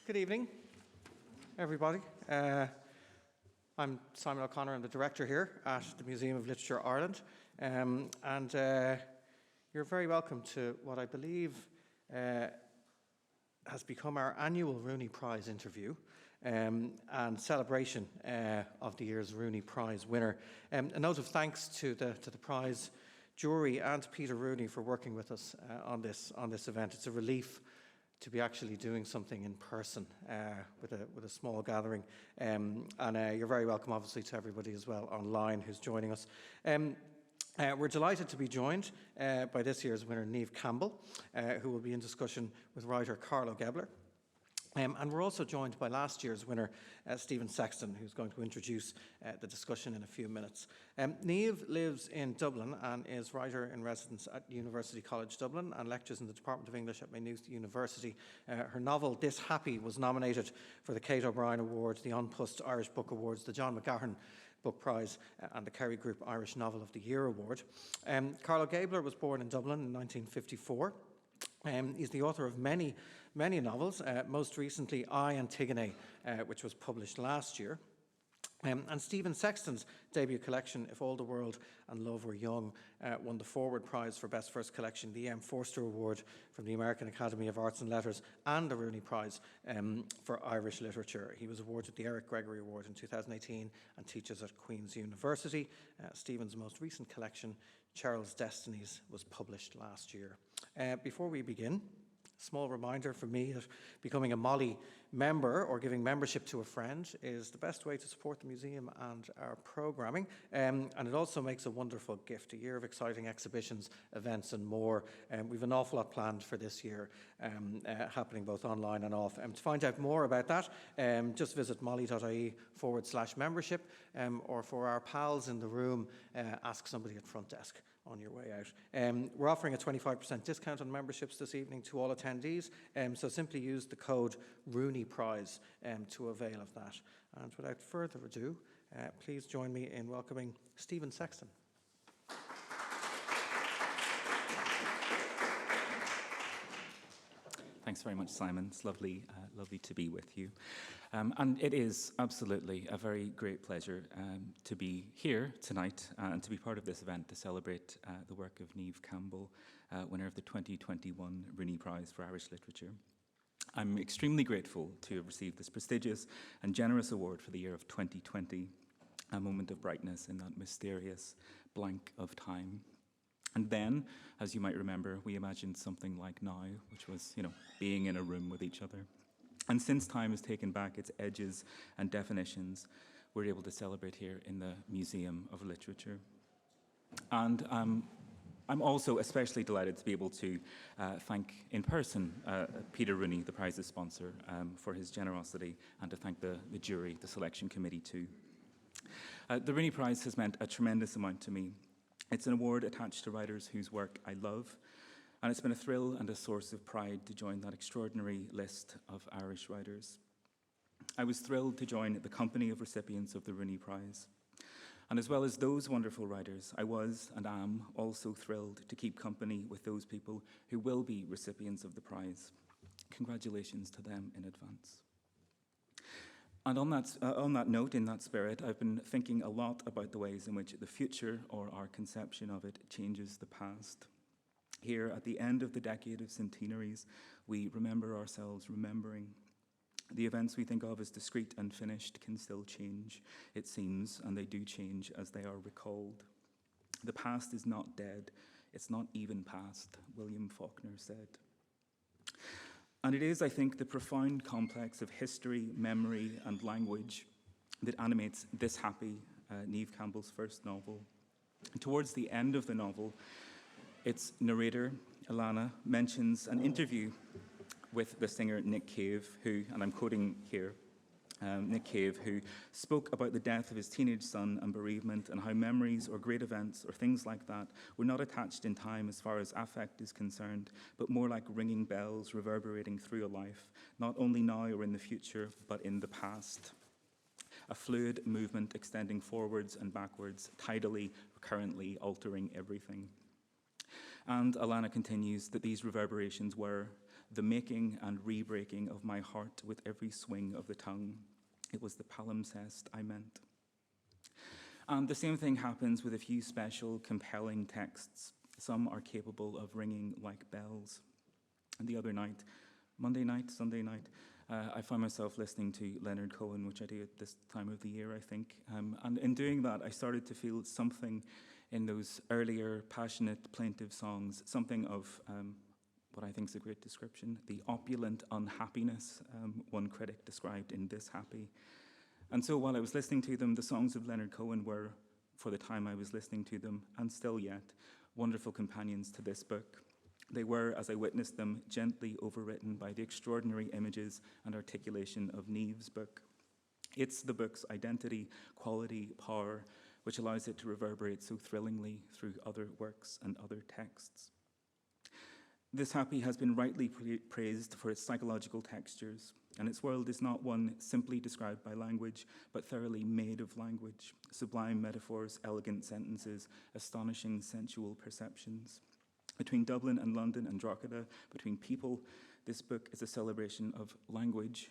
Good evening, everybody. I'm Simon O'Connor, I'm the director here at the Museum of Literature Ireland, and you're very welcome to what I believe has become our annual Rooney Prize interview and celebration of the year's Rooney Prize winner. A note of thanks to the prize jury and Peter Rooney for working with us on this event. It's a relief to be actually doing something in person with a small gathering. And you're very welcome, obviously, to everybody as well online who's joining us. We're delighted to be joined by this year's winner, Niamh Campbell, who will be in discussion with writer Carlo Gebler. And we're also joined by last year's winner, Sexton, who's going to introduce the discussion in a few minutes. Niamh lives in Dublin and is writer-in-residence at University College Dublin and lectures in the Department of English at Maynooth University. Her novel, This Happy, was nominated for the Kate O'Brien Award, the Unpussed Irish Book Awards, the John McGahern Book Prize and the Kerry Group Irish Novel of the Year Award. Carlo Gebler was born in Dublin in 1954. He's the author of many novels, most recently I, Antigone, which was published last year. And Stephen Sexton's debut collection, If All the World and Love Were Young, won the Forward Prize for Best First Collection, the M. Forster Award from the American Academy of Arts and Letters, and the Rooney Prize for Irish Literature. He was awarded the Eric Gregory Award in 2018 and teaches at Queen's University. Stephen's most recent collection, Cheryl's Destinies, was published last year. Before we begin, a small reminder for me that becoming a Molly member or giving membership to a friend is the best way to support the museum and our programming, and it also makes a wonderful gift, a year of exciting exhibitions, events and more. We've an awful lot planned for this year, happening both online and off. To find out more about that, just visit molly.ie/membership, or for our pals in the room, ask somebody at front desk on your way out. We're offering a 25% discount on memberships this evening to all attendees, so simply use the code Rooney Prize to avail of that. And without further ado, please join me in welcoming Stephen Sexton. Thanks very much, Simon. It's lovely to be with you. And it is absolutely a very great pleasure to be here tonight and to be part of this event to celebrate the work of Niamh Campbell, winner of the 2021 Rooney Prize for Irish Literature. I'm extremely grateful to have received this prestigious and generous award for the year of 2020, a moment of brightness in that mysterious blank of time. And then, as you might remember, we imagined something like now, which was, being in a room with each other. And since time has taken back its edges and definitions, we're able to celebrate here in the Museum of Literature. And I'm also especially delighted to be able to thank in person Peter Rooney, the prize's sponsor, for his generosity, and to thank the jury, the selection committee too. The Rooney Prize has meant a tremendous amount to me. It's an award attached to writers whose work I love, and it's been a thrill and a source of pride to join that extraordinary list of Irish writers. I was thrilled to join the company of recipients of the Rooney Prize. And as well as those wonderful writers, I was and am also thrilled to keep company with those people who will be recipients of the prize. Congratulations to them in advance. And on that note, in that spirit, I've been thinking a lot about the ways in which the future, or our conception of it, changes the past. Here, at the end of the decade of centenaries, we remember ourselves remembering. The events we think of as discrete and finished can still change, it seems, and they do change as they are recalled. The past is not dead, it's not even past, William Faulkner said. And it is, I think, the profound complex of history, memory, and language that animates This Happy, Niamh Campbell's first novel. And towards the end of the novel, its narrator, Alana, mentions an interview with the singer Nick Cave, who, and I'm quoting here, Nick Cave, who spoke about the death of his teenage son and bereavement and how memories or great events or things like that were not attached in time as far as affect is concerned, but more like ringing bells reverberating through a life, not only now or in the future, but in the past. A fluid movement extending forwards and backwards, tidally, recurrently altering everything. And Alana continues that these reverberations were the making and re-breaking of my heart with every swing of the tongue. It was the palimpsest I meant. And the same thing happens with a few special, compelling texts. Some are capable of ringing like bells. And the other night, Sunday night, I found myself listening to Leonard Cohen, which I do at this time of the year, I think. And in doing that, I started to feel something in those earlier, passionate, plaintive songs, something of what I think is a great description, the opulent unhappiness one critic described in This Happy. And so while I was listening to them, the songs of Leonard Cohen were, for the time I was listening to them, and still yet, wonderful companions to this book. They were, as I witnessed them, gently overwritten by the extraordinary images and articulation of Niamh's book. It's the book's identity, quality, power, which allows it to reverberate so thrillingly through other works and other texts. This Happy has been rightly praised for its psychological textures, and its world is not one simply described by language, but thoroughly made of language, sublime metaphors, elegant sentences, astonishing sensual perceptions. Between Dublin and London and Drogheda, between people, this book is a celebration of language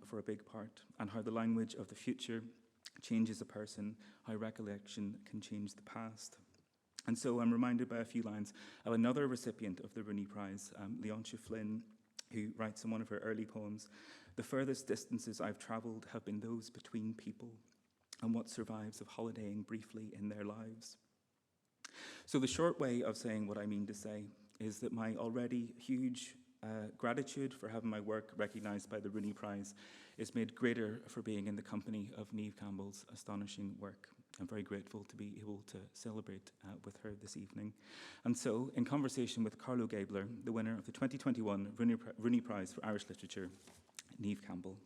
for a big part, and how the language of the future changes a person, how recollection can change the past. And so I'm reminded by a few lines of another recipient of the Rooney Prize, Leontia Flynn, who writes in one of her early poems, "The furthest distances I've travelled have been those between people, and what survives of holidaying briefly in their lives." So the short way of saying what I mean to say is that my already huge gratitude for having my work recognised by the Rooney Prize is made greater for being in the company of Niamh Campbell's astonishing work. I'm very grateful to be able to celebrate with her this evening. And so, in conversation with Carlo Gebler, the winner of the 2021 Rooney Prize for Irish Literature, Niamh Campbell.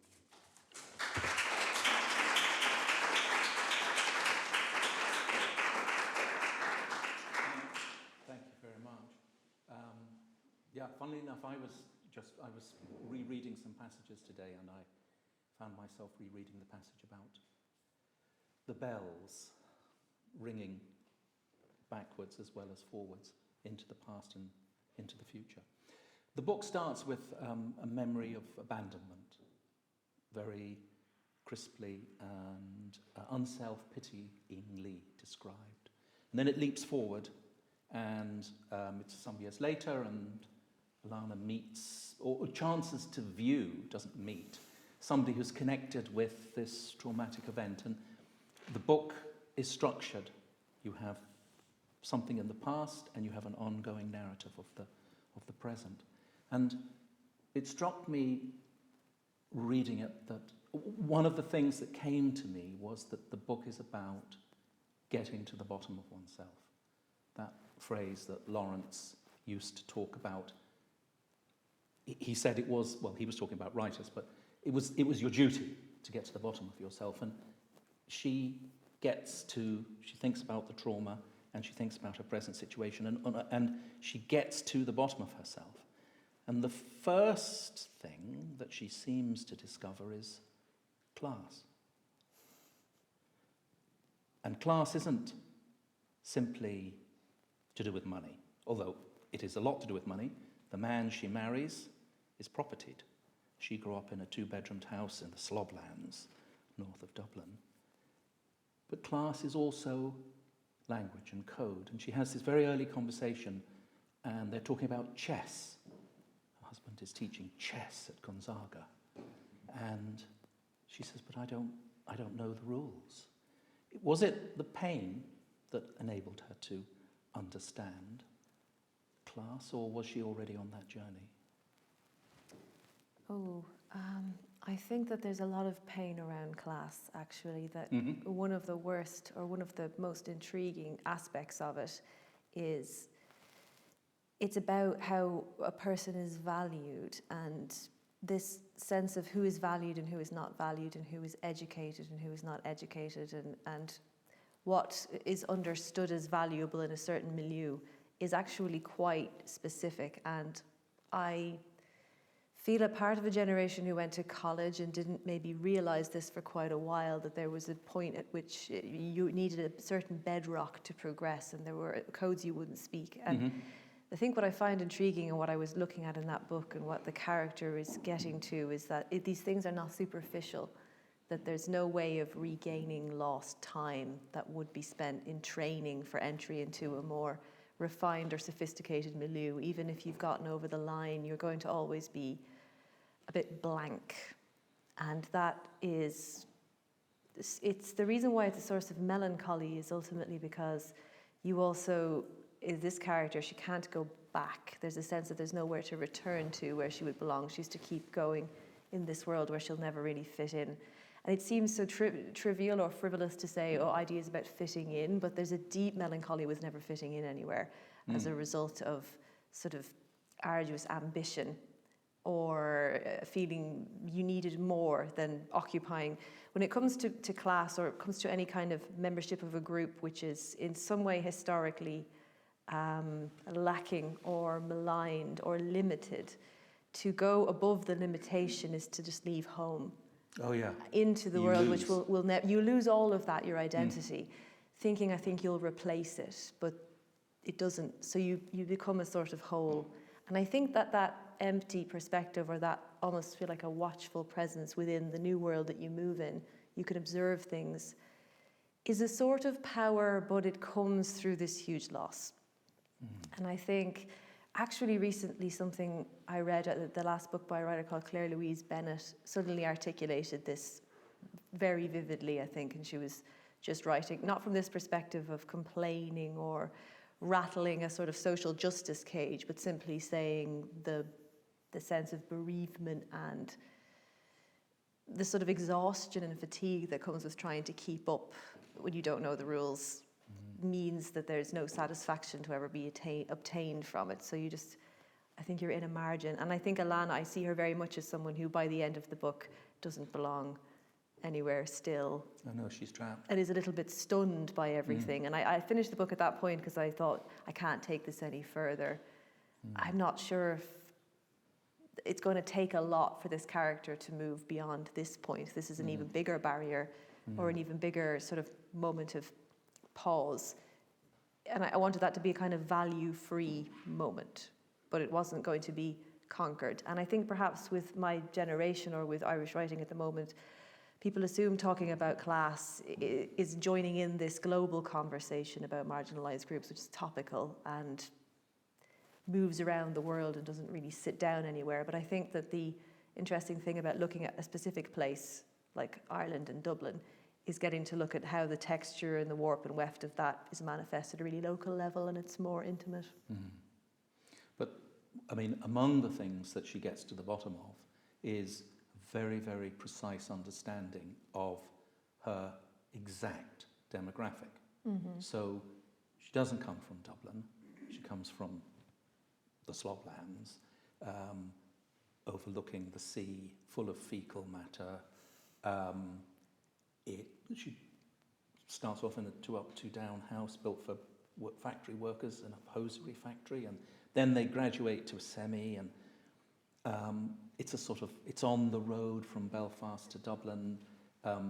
Thank you very much. Funnily enough, I was rereading some passages today, and I found myself rereading the passage about the bells ringing backwards as well as forwards into the past and into the future. The book starts with a memory of abandonment, very crisply and unself-pityingly described. And then it leaps forward, and it's some years later, and Lana meets, or chances to view, doesn't meet, somebody who's connected with this traumatic event. And the book is structured. You have something in the past, and you have an ongoing narrative of the present. And it struck me reading it that one of the things that came to me was that the book is about getting to the bottom of oneself. That phrase that Lawrence used to talk about. He said it was, well, he was talking about writers, but it was your duty to get to the bottom of yourself. And she thinks about the trauma, and she thinks about her present situation, and she gets to the bottom of herself. And the first thing that she seems to discover is class. And class isn't simply to do with money, although it is a lot to do with money. The man she marries is propertied. She grew up in a 2-bedroomed house in the Sloblands, north of Dublin. But class is also language and code. And she has this very early conversation, and they're talking about chess. Her husband is teaching chess at Gonzaga. And she says, but I don't know the rules. Was it the pain that enabled her to understand class, or was she already on that journey? I think that there's a lot of pain around class, actually, that one of the worst or one of the most intriguing aspects of it is it's about how a person is valued, and this sense of who is valued and who is not valued, and who is educated and who is not educated, and what is understood as valuable in a certain milieu is actually quite specific. And I feel a part of a generation who went to college and didn't maybe realize this for quite a while, that there was a point at which you needed a certain bedrock to progress, and there were codes you wouldn't speak. And I think what I find intriguing and what I was looking at in that book and what the character is getting to is that these things are not superficial, that there's no way of regaining lost time that would be spent in training for entry into a more refined or sophisticated milieu. Even if you've gotten over the line, you're going to always be a bit blank. And that is, it's the reason why it's a source of melancholy is ultimately because you also, is this character, she can't go back. There's a sense that there's nowhere to return to where she would belong. She's to keep going in this world where she'll never really fit in. And it seems so trivial or frivolous to say, oh, ideas about fitting in, but there's a deep melancholy with never fitting in anywhere as a result of sort of arduous ambition or feeling you needed more than occupying. When it comes to class or it comes to any kind of membership of a group which is in some way historically lacking or maligned or limited, to go above the limitation is to just leave home. Oh yeah. Into the You world lose. which will you lose all of that, your identity, thinking I think you'll replace it, but it doesn't. So you become a sort of whole. And I think that empty perspective, or that almost feel like a watchful presence within the new world that you move in, you can observe things, is a sort of power, but it comes through this huge loss. And I think actually recently something I read, the last book by a writer called Claire Louise Bennett, suddenly articulated this very vividly, I think, and she was just writing, not from this perspective of complaining or rattling a sort of social justice cage, but simply saying the sense of bereavement and the sort of exhaustion and fatigue that comes with trying to keep up when you don't know the rules means that there's no satisfaction to ever be obtained from it. So you just, I think you're in a margin. And I think Alana, I see her very much as someone who by the end of the book doesn't belong anywhere still. Oh no, she's trapped. And is a little bit stunned by everything. And I finished the book at that point because I thought, I can't take this any further. I'm not sure if it's going to take a lot for this character to move beyond this point. This is an even bigger barrier or an even bigger sort of moment of pause. And I wanted that to be a kind of value-free moment, but it wasn't going to be conquered. And I think perhaps with my generation or with Irish writing at the moment, people assume talking about class is joining in this global conversation about marginalised groups, which is topical and moves around the world and doesn't really sit down anywhere. But I think that the interesting thing about looking at a specific place like Ireland and Dublin is getting to look at how the texture and the warp and weft of that is manifest at a really local level, and it's more intimate. But, I mean, among the things that she gets to the bottom of is very, very precise understanding of her exact demographic. So she doesn't come from Dublin. She comes from the Sloplands, overlooking the sea, full of fecal matter. She starts off in a two-up, two-down house built for factory workers in a hosiery factory, and then they graduate to a semi, and it's a sort of, it's on the road from Belfast to Dublin. I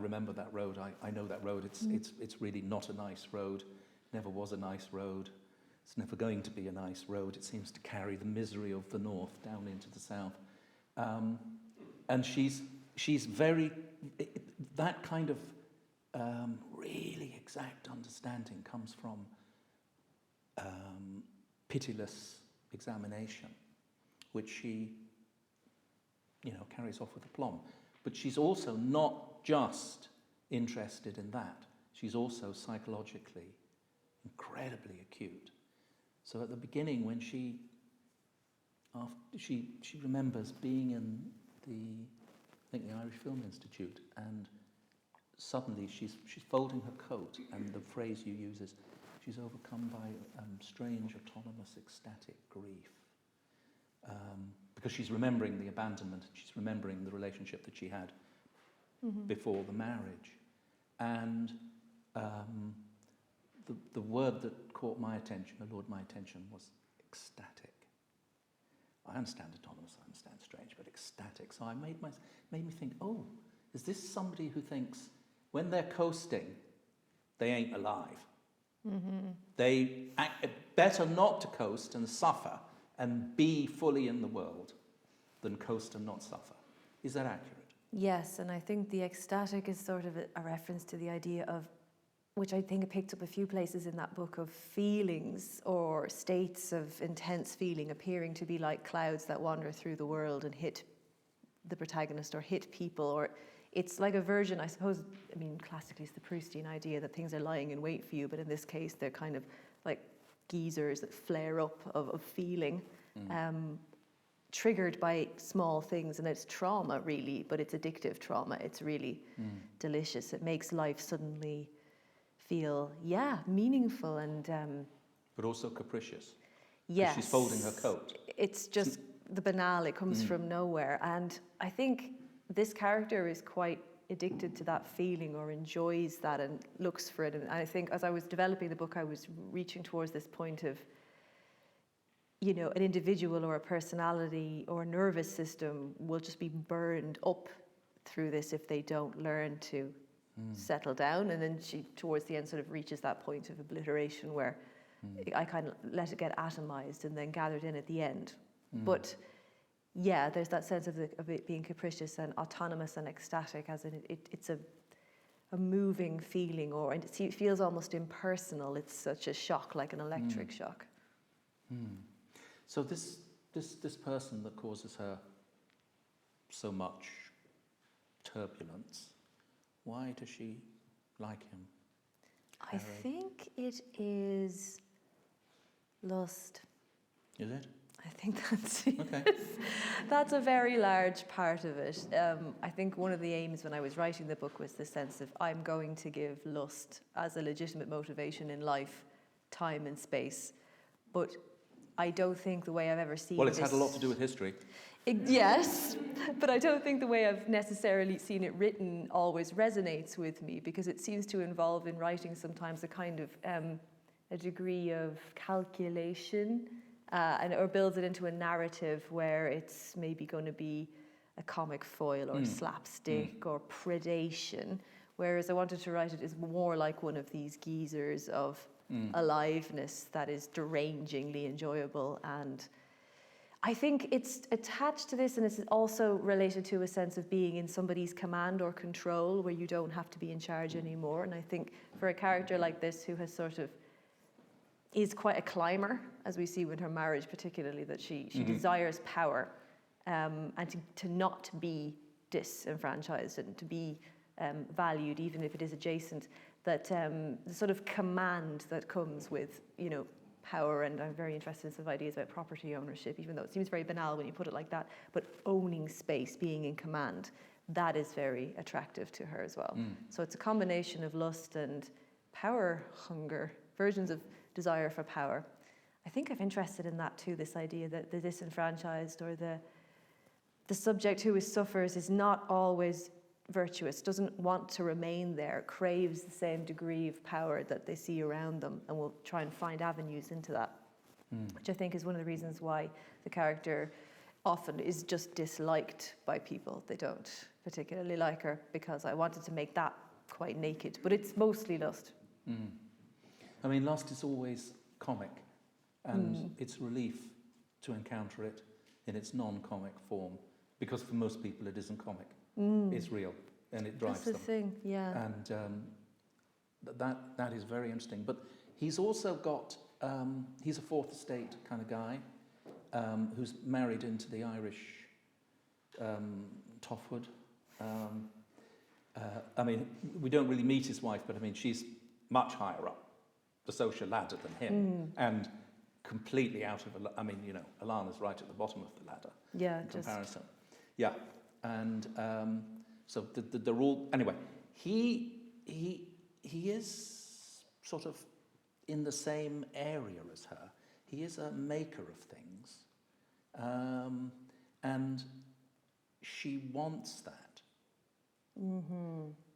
remember that road. I know that road. It's really not a nice road. Never was a nice road. It's never going to be a nice road. It seems to carry the misery of the north down into the south. And she's very, that kind of really exact understanding comes from pitiless examination, which she, carries off with aplomb. But she's also not just interested in that. She's also psychologically incredibly acute. So at the beginning, when she remembers being in the Irish Film Institute, and suddenly she's folding her coat, and the phrase you use is, she's overcome by strange, autonomous, ecstatic grief. Because she's remembering the abandonment, she's remembering the relationship that she had before the marriage. And the word that caught my attention, allured my attention, was ecstatic. I understand autonomous, I understand strange, but ecstatic. So I made me think, oh, is this somebody who thinks when they're coasting, they ain't alive? They better not to coast and suffer and be fully in the world than coast and not suffer. Is that accurate? Yes, and I think the ecstatic is sort of a reference to the idea of, which I think it picked up a few places in that book, of feelings or states of intense feeling appearing to be like clouds that wander through the world and hit the protagonist or hit people. Or it's like a version, I suppose, I mean, classically it's the Proustian idea that things are lying in wait for you, but in this case they're kind of like geysers that flare up of feeling. Triggered by small things, and it's trauma really, but it's addictive trauma. It's really delicious. It makes life suddenly feel, meaningful and... But also capricious. Yes. She's folding her coat. It's just the banal, it comes from nowhere. And I think this character is quite addicted to that feeling or enjoys that and looks for it. And I think as I was developing the book, I was reaching towards this point of, you know, an individual or a personality or a nervous system will just be burned up through this if they don't learn to settle down. And then she, towards the end, sort of reaches that point of obliteration where I kind of let it get atomized and then gathered in at the end. But yeah, there's that sense of it being capricious and autonomous and ecstatic, as in it's a moving feeling, and it feels almost impersonal. It's such a shock, like an electric shock. So this person that causes her so much turbulence, why does she like him? I think it is lust. Is it? I think that's it. Okay. That's a very large part of it. I think one of the aims when I was writing the book was the sense of I'm going to give lust as a legitimate motivation in life, time and space. But I don't think the way I've ever seen Well, it's this... had a lot to do with history. Yes, but I don't think the way I've necessarily seen it written always resonates with me, because it seems to involve in writing sometimes a kind of a degree of calculation, or builds it into a narrative where it's maybe going to be a comic foil or slapstick or predation, whereas I wanted to write it as more like one of these geysers of aliveness that is derangingly enjoyable. And I think it's attached to this, and it's also related to a sense of being in somebody's command or control where you don't have to be in charge anymore. And I think for a character like this, who has sort of is quite a climber, as we see with her marriage particularly, that she desires power, and to not be disenfranchised and to be valued, even if it is adjacent, that the sort of command that comes with, you know, power. And I'm very interested in some ideas about property ownership, even though it seems very banal when you put it like that, but owning space, being in command, that is very attractive to her as well. So it's a combination of lust and power hunger, versions of desire for power. I think I'm interested in that too, this idea that the disenfranchised or the subject who suffers is not always virtuous, doesn't want to remain there, craves the same degree of power that they see around them, and will try and find avenues into that, which I think is one of the reasons why the character often is just disliked by people. They don't particularly like her, because I wanted to make that quite naked, but it's mostly lust. I mean, lust is always comic, and it's relief to encounter it in its non-comic form, because for most people it isn't comic. It's real, and it drives them. That's the thing, yeah. And that is very interesting. But he's also got, he's a fourth estate kind of guy, who's married into the Irish toffwood. I mean, we don't really meet his wife, but I mean, she's much higher up the social ladder than him, and completely out of, I mean, you know, Alana's right at the bottom of the ladder. Yeah, in comparison. Yeah, and so they're all, anyway, he is sort of in the same area as her. He is a maker of things, and she wants that.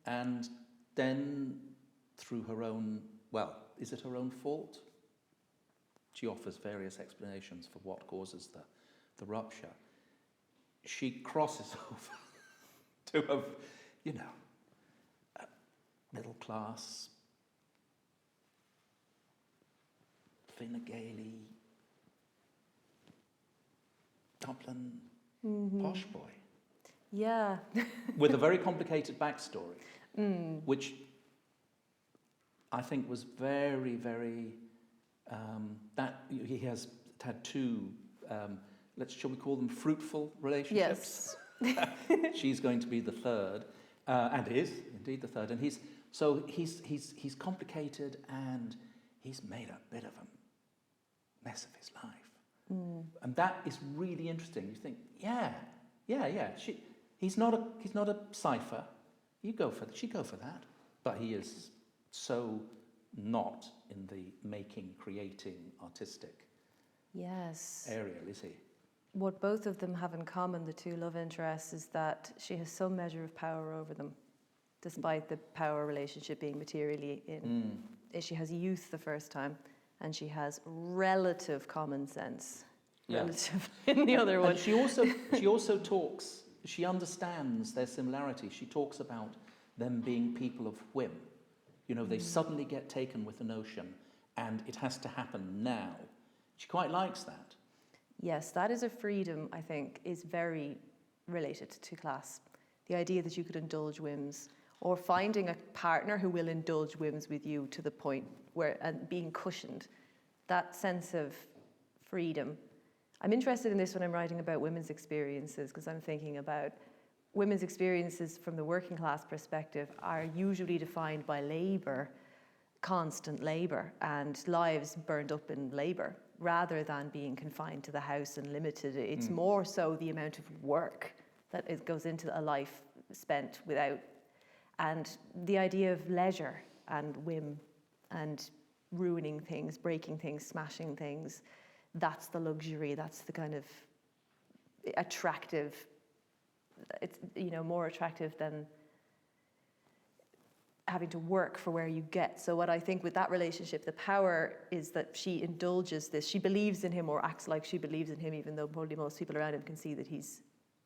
And then through her own, well, is it her own fault? She offers various explanations for what causes the rupture. She crosses over to a, you know, a middle class Fine Gael Dublin posh boy Yeah. with a very complicated backstory, which I think was very, very, that he has had two, shall we call them fruitful relationships? Yes. She's going to be the third, and is indeed the third. And he's complicated, and he's made a bit of a mess of his life. And that is really interesting. You think, yeah. He's not a cipher. She'd go for that. But he is so not in the making, creating, artistic Yes. area, is he? What both of them have in common, the two love interests, is that she has some measure of power over them, despite the power relationship being materially in. She has youth the first time, and she has relative common sense. Yeah. Relative in the other one. And she also talks, she understands their similarity. She talks about them being people of whim. You know, they suddenly get taken with a notion, and it has to happen now. She quite likes that. Yes, that is a freedom, I think, is very related to class. The idea that you could indulge whims, or finding a partner who will indulge whims with you to the point where, and being cushioned, that sense of freedom. I'm interested in this when I'm writing about women's experiences, because I'm thinking about women's experiences from the working class perspective are usually defined by labour, constant labour, and lives burned up in labour, rather than being confined to the house and limited. It's more so the amount of work that goes into a life spent without, and the idea of leisure and whim and ruining things, breaking things, smashing things. That's the luxury, that's the kind of attractive, it's, you know, more attractive than having to work for where you get. So what I think with that relationship, the power is that she indulges this. She believes in him, or acts like she believes in him, even though probably most people around him can see that he's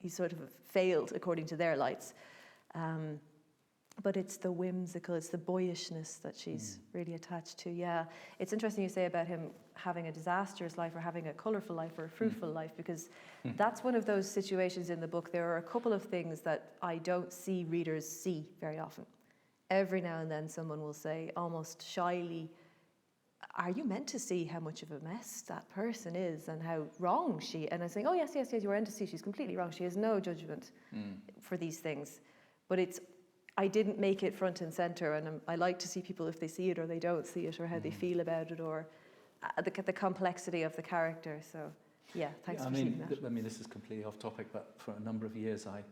sort of failed according to their lights. But it's the whimsical, it's the boyishness that she's really attached to. Yeah, it's interesting you say about him having a disastrous life or having a colourful life or a fruitful life, because that's one of those situations in the book. There are a couple of things that I don't see readers see very often. Every now and then someone will say, almost shyly, are you meant to see how much of a mess that person is and how wrong she, and I'm saying, oh yes, you are meant to see she's completely wrong. She has no judgment for these things. But I didn't make it front and centre, and I like to see people if they see it or they don't see it, or how they feel about it, or the complexity of the character. So yeah, thanks for seeing that. I mean, this is completely off topic, but for a number of years I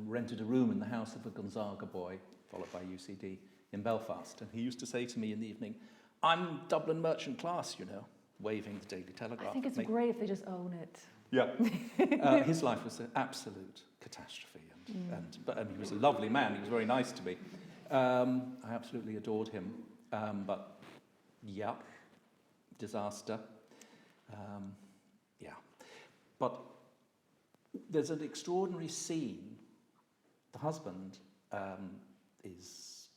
rented a room in the house of a Gonzaga boy, followed by UCD, in Belfast, and he used to say to me in the evening, I'm Dublin merchant class, you know, waving the Daily Telegraph. I think it's great if they just own it. Yeah. His life was an absolute catastrophe. But he was a lovely man. He was very nice to me. I absolutely adored him. But, yeah, disaster. Yeah. But there's an extraordinary scene. The husband is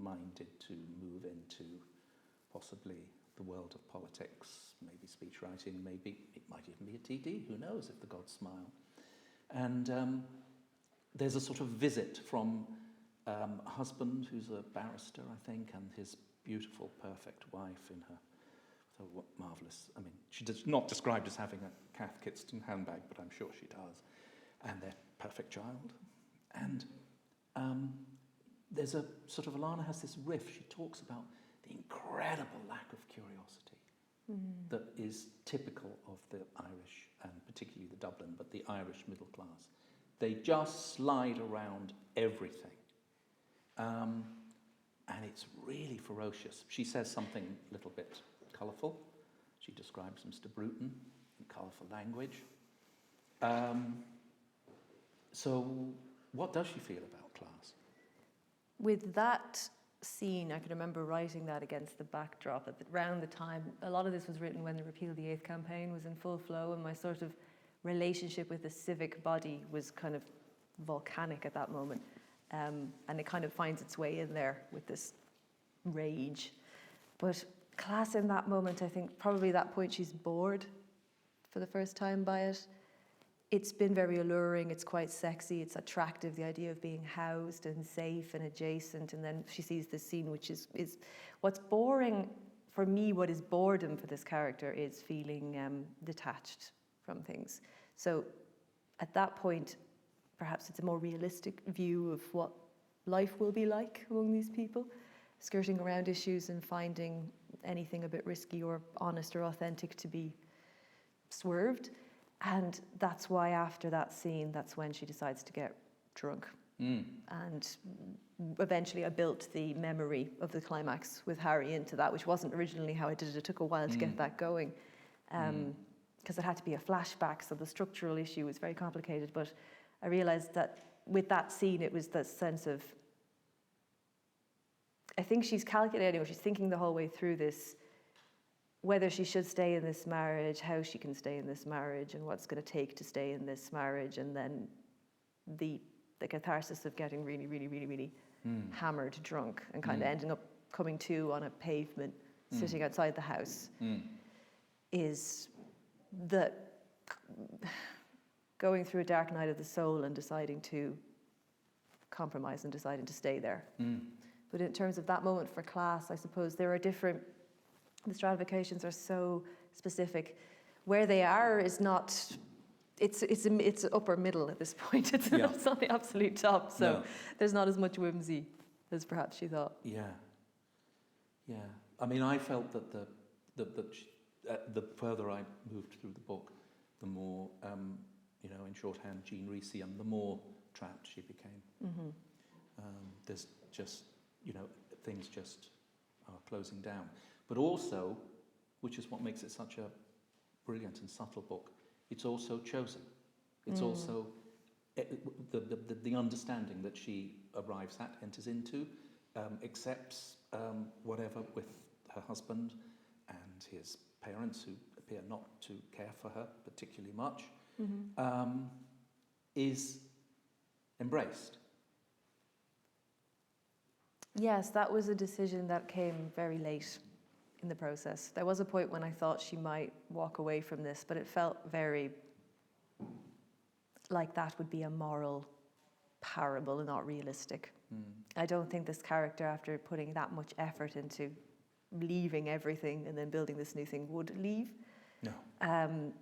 minded to move into possibly the world of politics, maybe speech writing, maybe it might even be a TD, who knows, if the gods smile. And there's a sort of visit from a husband who's a barrister, I think, and his beautiful, perfect wife in her, so what marvellous, I mean, she does not described as having a Cath Kidston handbag, but I'm sure she does, and their perfect child. And there's a sort of, Alana has this riff, she talks about the incredible lack of curiosity that is typical of the Irish, and particularly the Dublin, but the Irish middle class. They just slide around everything. And it's really ferocious. She says something a little bit colourful. She describes Mr. Bruton in colourful language. So what does she feel about class? With that scene, I can remember writing that against the backdrop at around the time. A lot of this was written when the Repeal the Eighth campaign was in full flow, and my sort of relationship with the civic body was kind of volcanic at that moment. And it kind of finds its way in there with this rage. But class in that moment, I think probably that point she's bored for the first time by it. It's been very alluring, it's quite sexy, it's attractive, the idea of being housed and safe and adjacent, and then she sees this scene which is what's boring for me. What is boredom for this character is feeling detached from things. So at that point, perhaps it's a more realistic view of what life will be like among these people, skirting around issues and finding anything a bit risky or honest or authentic to be swerved. And that's why after that scene, that's when she decides to get drunk. And eventually I built the memory of the climax with Harry into that, which wasn't originally how I did it. It took a while to get that going, because it had to be a flashback, so the structural issue was very complicated. But I realized that with that scene, it was the sense of, I think she's calculating, or she's thinking the whole way through this, whether she should stay in this marriage, how she can stay in this marriage, and what's going to take to stay in this marriage, and then the catharsis of getting really, really, really, really hammered drunk and kind of ending up coming to on a pavement, sitting outside the house, is the going through a dark night of the soul and deciding to compromise and deciding to stay there. But in terms of that moment for class, I suppose there are different, the stratifications are so specific. Where they are is not, it's upper middle at this point. It's not the absolute top, so there's not as much whimsy as perhaps she thought. Yeah. I mean, I felt that the further I moved through the book, the more, in shorthand, Jean Reesium, the more trapped she became. There's just, things just are closing down. But also, which is what makes it such a brilliant and subtle book, it's also chosen. It's also the understanding that she arrives at, enters into, accepts whatever with her husband and his parents, who appear not to care for her particularly much, is embraced. Yes, that was a decision that came very late in the process. There was a point when I thought she might walk away from this, but it felt very like that would be a moral parable and not realistic. I don't think this character, after putting that much effort into leaving everything and then building this new thing, would leave. No.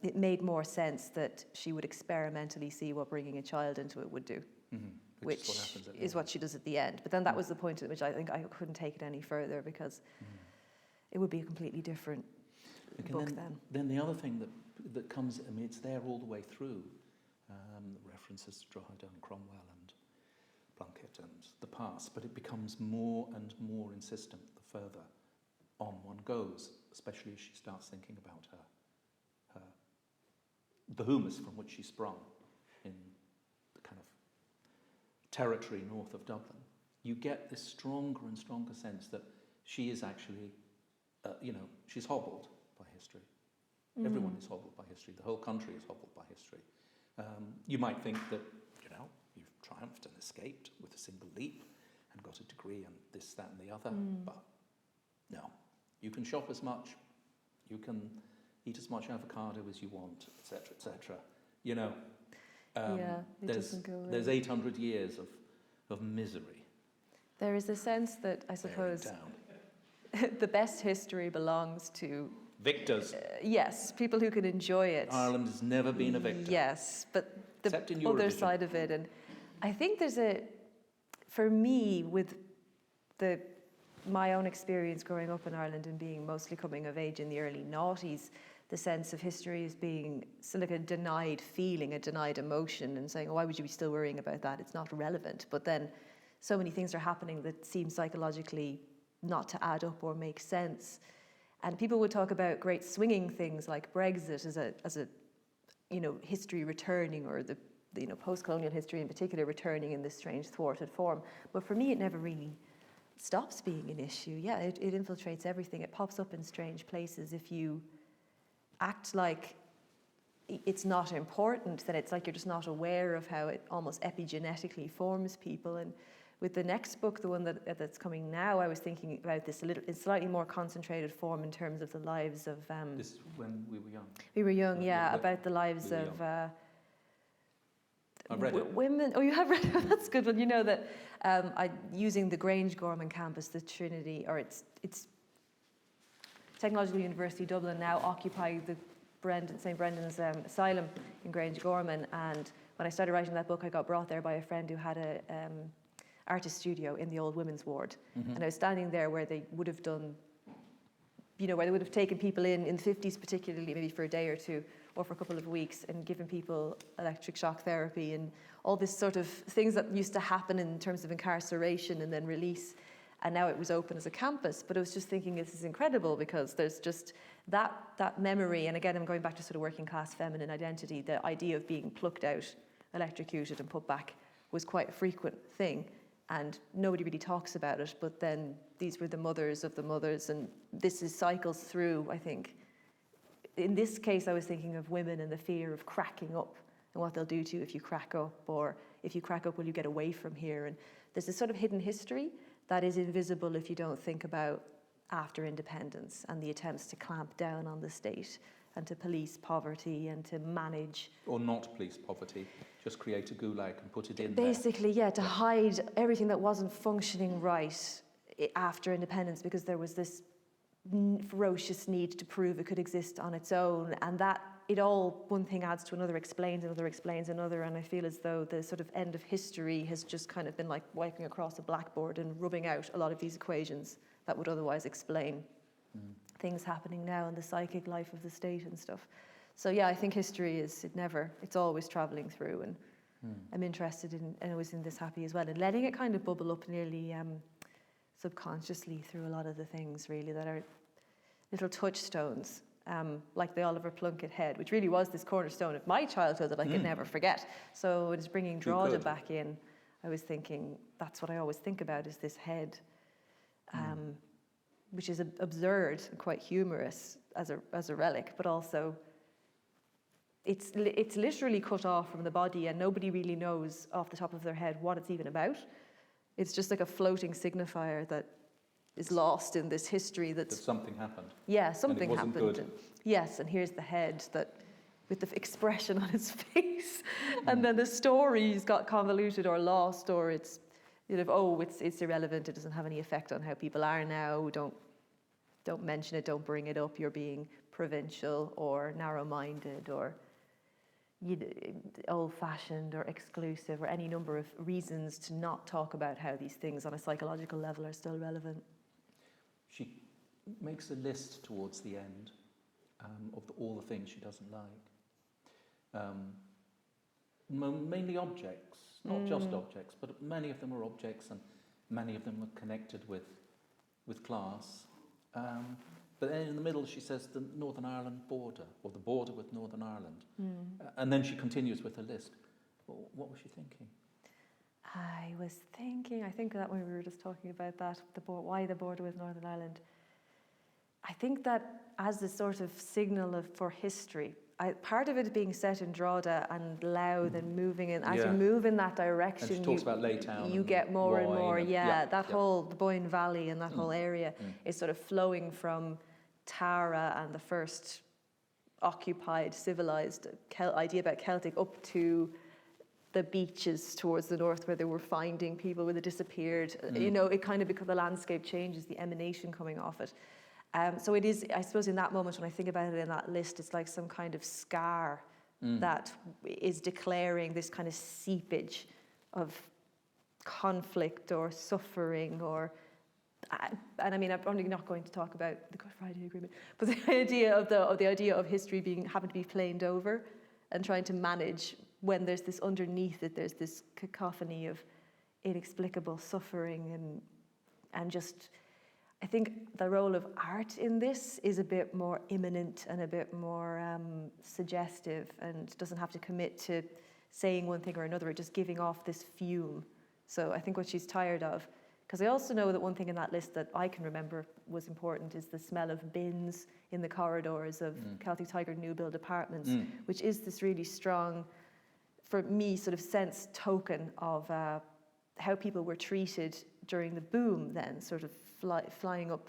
It made more sense that she would experimentally see what bringing a child into it would do. Which is what she does at the end. But then that was the point at which I think I couldn't take it any further, because it would be a completely different book then. Then the other thing that comes, I mean, it's there all the way through, references to Drogheda and Cromwell and Plunkett and the past, but it becomes more and more insistent the further on one goes, especially as she starts thinking about the humus from which she sprung in the kind of territory north of Dublin. You get this stronger and stronger sense that she is actually, she's hobbled by history. Everyone is hobbled by history. The whole country is hobbled by history. You might think that, you've triumphed and escaped with a single leap and got a degree and this, that, and the other, but no. You can shop as much, you can eat as much avocado as you want, etc., etc. There's 800 years of misery. There is a sense that, I suppose, the best history belongs to victors. Yes, people who can enjoy it. Ireland has never been a victor. Yes, but the other side of it, and I think there's for me, with my own experience growing up in Ireland and being mostly coming of age in the early noughties, the sense of history as being like a denied feeling, a denied emotion, and saying, why would you be still worrying about that? It's not relevant. But then so many things are happening that seem psychologically not to add up or make sense. And people would talk about great swinging things like Brexit as a history returning, or the post-colonial history in particular returning in this strange thwarted form. But for me, it never really stops being an issue. Yeah, it infiltrates everything. It pops up in strange places. If you act like it's not important, then it's like you're just not aware of how it almost epigenetically forms people. And with the next book, the one that's coming now, I was thinking about this a little in slightly more concentrated form in terms of the lives of. This when we were young. We were young, yeah, we- about the lives we were of. I've read it. Women. Oh, you have read it. That's good. Well, you know that using the Grange Gorman campus, the Trinity, or it's Technological University Dublin now occupy the St Brendan's Asylum in Grange Gorman. And when I started writing that book, I got brought there by a friend who had a artist studio in the old women's ward, and I was standing there where they would have done, where they would have taken people in the 50s, particularly maybe for a day or two, or for a couple of weeks, and given people electric shock therapy and all this sort of things that used to happen in terms of incarceration and then release. And now it was open as a campus. But I was just thinking, this is incredible, because there's just that memory. And again, I'm going back to sort of working class feminine identity. The idea of being plucked out, electrocuted and put back was quite a frequent thing. And nobody really talks about it. But then these were the mothers of the mothers. And this is cycles through, I think. In this case, I was thinking of women and the fear of cracking up and what they'll do to you if you crack up, or if you crack up, will you get away from here? And there's this sort of hidden history that is invisible if you don't think about after independence and the attempts to clamp down on the state and to police poverty and to manage. Or not police poverty, just create a gulag and put it in basically, yeah, to hide everything that wasn't functioning right after independence, because there was this ferocious need to prove it could exist on its own, and that it all, one thing adds to another, explains another, and I feel as though the sort of end of history has just kind of been like wiping across a blackboard and rubbing out a lot of these equations that would otherwise explain things happening now in the psychic life of the state and stuff. So yeah, I think history it's always travelling through, and I'm interested in, and I was in This Happy as well, and letting it kind of bubble up nearly subconsciously through a lot of the things really that are little touchstones, like the Oliver Plunkett head, which really was this cornerstone of my childhood that I could never forget. So it's bringing Drogheda back in. I was thinking, that's what I always think about, is this head, which is absurd and quite humorous as a relic, but also it's literally cut off from the body, and nobody really knows off the top of their head what it's even about. It's just like a floating signifier that is lost in this history that something happened. Yeah, something and it wasn't happened. Good. And yes, and here's the head that with the expression on its face, and then the story's got convoluted or lost, or it's it's irrelevant, it doesn't have any effect on how people are now, don't mention it, don't bring it up, you're being provincial or narrow-minded or old-fashioned or exclusive, or any number of reasons to not talk about how these things on a psychological level are still relevant. She makes a list towards the end of all the things she doesn't like. Mainly objects, not just objects, but many of them are objects, and many of them are connected with class. But then in the middle she says the Northern Ireland border, or the border with Northern Ireland. And then she continues with her list. Well, what was she thinking? I think that when we were just talking about that, why the border with Northern Ireland, I think that as a sort of signal for history, part of it being set in Drogheda and Louth and moving in, as you move in that direction, and she talks about Laytown, you get more and more, whole, the Boyne Valley and that whole area is sort of flowing from Tara and the first occupied, civilized idea about Celtic up to the beaches towards the north where they were finding people when they disappeared. It kind of, because the landscape changes, the emanation coming off it. So it is, I suppose in that moment when I think about it in that list, it's like some kind of scar that is declaring this kind of seepage of conflict or suffering or, and I mean, I'm probably not going to talk about the Good Friday Agreement, but the idea of history having to be planed over and trying to manage when there's this underneath it, there's this cacophony of inexplicable suffering and just, I think the role of art in this is a bit more imminent and a bit more suggestive, and doesn't have to commit to saying one thing or another, or just giving off this fume. So I think what she's tired of, because I also know that one thing in that list that I can remember was important is the smell of bins in the corridors of Celtic Tiger new build apartments, which is this really strong, for me, sort of sense token of how people were treated during the boom then, sort of flying up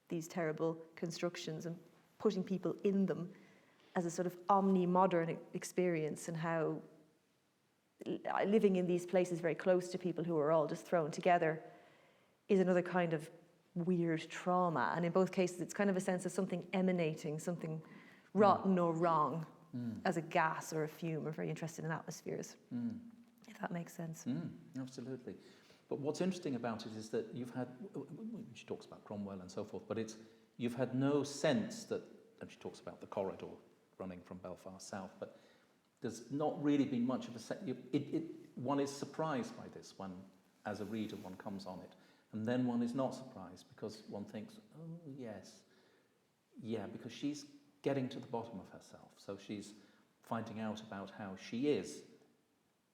these terrible constructions and putting people in them as a sort of omni-modern experience, and how living in these places very close to people who are all just thrown together is another kind of weird trauma. And in both cases, it's kind of a sense of something emanating, something rotten or wrong as a gas or a fume. We're very interested in atmospheres, if that makes sense. Absolutely. But what's interesting about it is that you've had, she talks about Cromwell and so forth, but you've had no sense that, and she talks about the corridor running from Belfast south, but there's not really been much of a sense. One is surprised by this one, as a reader, one comes on it, and then one is not surprised because one thinks, oh yes, yeah, because she's getting to the bottom of herself, so she's finding out about how she is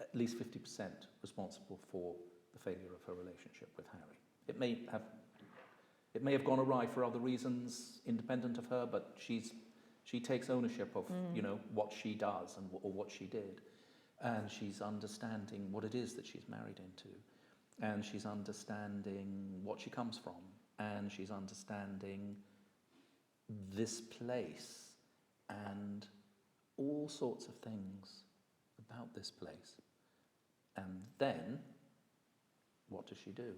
at least 50% responsible for the failure of her relationship with Harry. It may have gone awry for other reasons independent of her, but she takes ownership of what she does or what she did, and she's understanding what it is that she's married into, and she's understanding what she comes from, and she's understanding this place and all sorts of things about this place. And then, what does she do?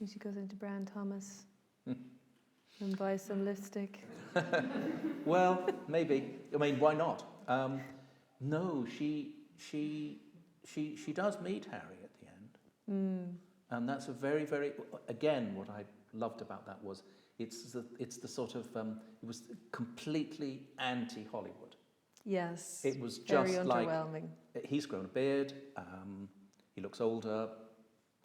She goes into Brown Thomas and buys some lipstick. Well, maybe. I mean, why not? No, she does meet Harry at the end, and that's a very, very. Again, what I loved about that was it's the sort of it was completely anti-Hollywood. Yes. It was very just like underwhelming. He's grown a beard. He looks older.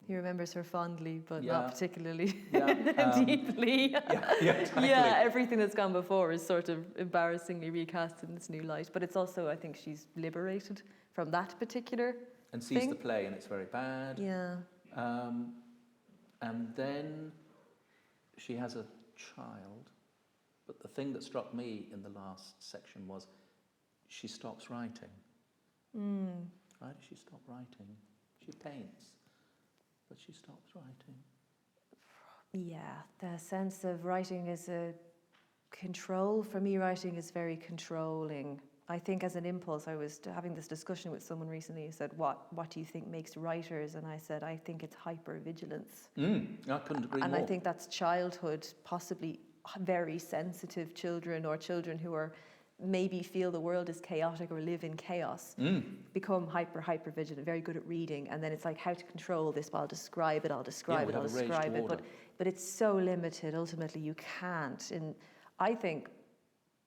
He remembers her fondly, but Yeah. not particularly Yeah, deeply. Yeah, exactly. Yeah, everything that's gone before is sort of embarrassingly recast in this new light. But it's also, I think she's liberated from that particular And sees thing. the play and it's very bad. Yeah. And then she has a child. But the thing that struck me in the last section was she stops writing. Why does she stop writing? She paints, but she stops writing. Yeah, the sense of writing as a control. For me, writing is very controlling. I think as an impulse, I was having this discussion with someone recently who said, what do you think makes writers? And I said, I think it's hypervigilance. I couldn't agree And more. I think that's childhood, possibly very sensitive children or children who are maybe feel the world is chaotic or live in chaos, become hyper vigilant, very good at reading, and then it's like how to control this. Well, I'll describe it, I'll describe it, I'll describe it, but it's so limited. Ultimately, you can't. And I think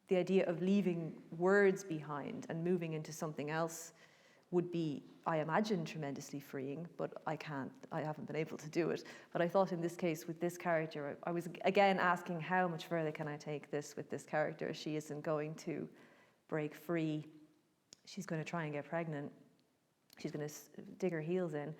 the idea of leaving words behind and moving into something else would be, I imagine, tremendously freeing, but I haven't been able to do it. But I thought in this case, with this character, I was again asking how much further can I take this with this character? She isn't going to break free. She's going to try and get pregnant. She's going to dig her heels in.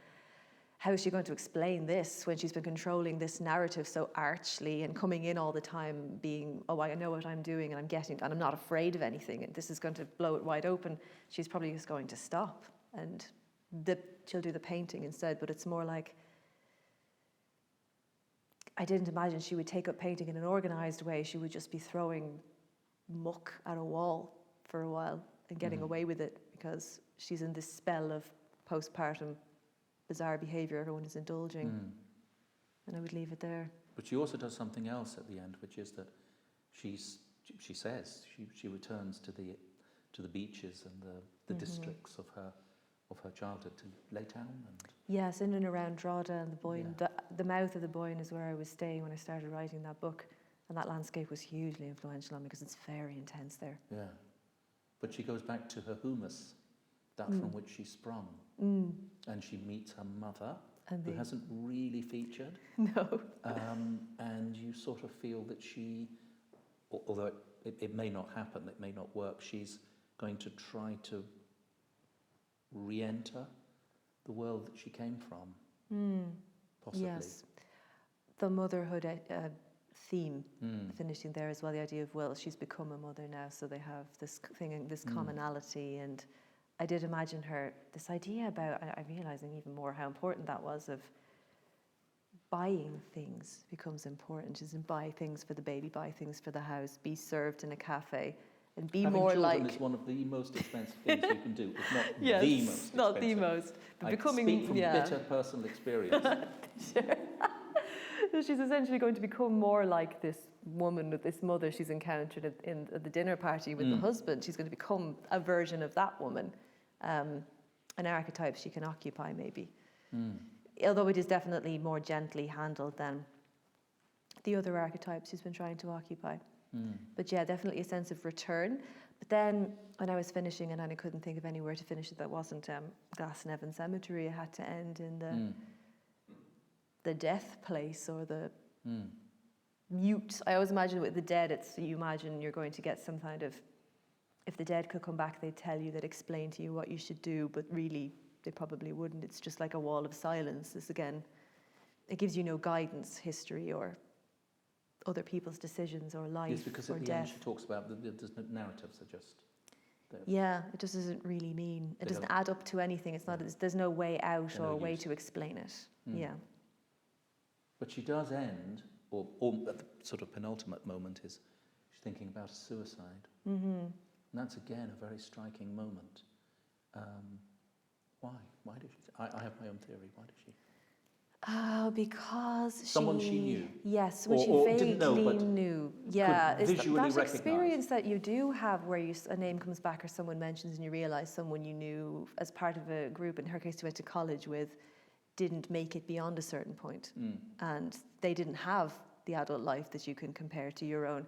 How is she going to explain this when she's been controlling this narrative so archly and coming in all the time being, oh, I know what I'm doing and I'm not afraid of anything and this is going to blow it wide open? She's probably just going to stop and she'll do the painting instead, but it's more like, I didn't imagine she would take up painting in an organised way. She would just be throwing muck at a wall for a while and getting away with it because she's in this spell of postpartum bizarre behaviour everyone is indulging. And I would leave it there. But she also does something else at the end, which is that she says she returns to the beaches and the districts of her childhood to Laytown and yes, in and around Drogheda and the Boyne. The mouth of the Boyne is where I was staying when I started writing that book, and that landscape was hugely influential on me because it's very intense there. yeah. But she goes back to her humus, that from which she sprung, and she meets her mother, who hasn't really featured. No. And you sort of feel that she, although it may not happen, it may not work, she's going to try to re-enter the world that she came from, possibly. Yes. The motherhood theme finishing there as well, the idea of, well, she's become a mother now, so they have this thing, this commonality, and I did imagine her, this idea about, I'm realizing even more how important that was, of buying things becomes important. She doesn't buy things for the baby, buy things for the house, be served in a cafe, and be Having more children like... is one of the most expensive things you can do. It's not Yes, the most expensive. not the most. But I becoming, speak from bitter personal experience. Sure. So she's essentially going to become more like this woman, with this mother she's encountered at the dinner party with the husband. She's going to become a version of that woman, an archetype she can occupy maybe. Although it is definitely more gently handled than the other archetypes she's been trying to occupy. But yeah, definitely a sense of return. But then when I was finishing it and I couldn't think of anywhere to finish it that wasn't Glasnevin Cemetery, I had to end in the death place, or the mute. I always imagine with the dead, you imagine you're going to get some kind of, if the dead could come back, they'd tell you, they'd explain to you what you should do, but really they probably wouldn't. It's just like a wall of silence. This again, it gives you no guidance, history, or other people's decisions, or life, Yes, because or at the death. end she talks about the narratives are just... Yeah, it just doesn't really mean, it doesn't add up to anything. It's not, there's no way out or a way to explain it. Yeah. But she does end, or at the sort of penultimate moment is, she's thinking about a suicide. And that's again a very striking moment. Why? Why did she? I have my own theory. Why did she? Because someone she knew. Yes, someone she or vaguely didn't know, but knew. Yeah, could visually that recognise. experience that you do have, where a name comes back or someone mentions and you realise someone you knew as part of a group. In her case, who went to college with, didn't make it beyond a certain point, and they didn't have the adult life that you can compare to your own.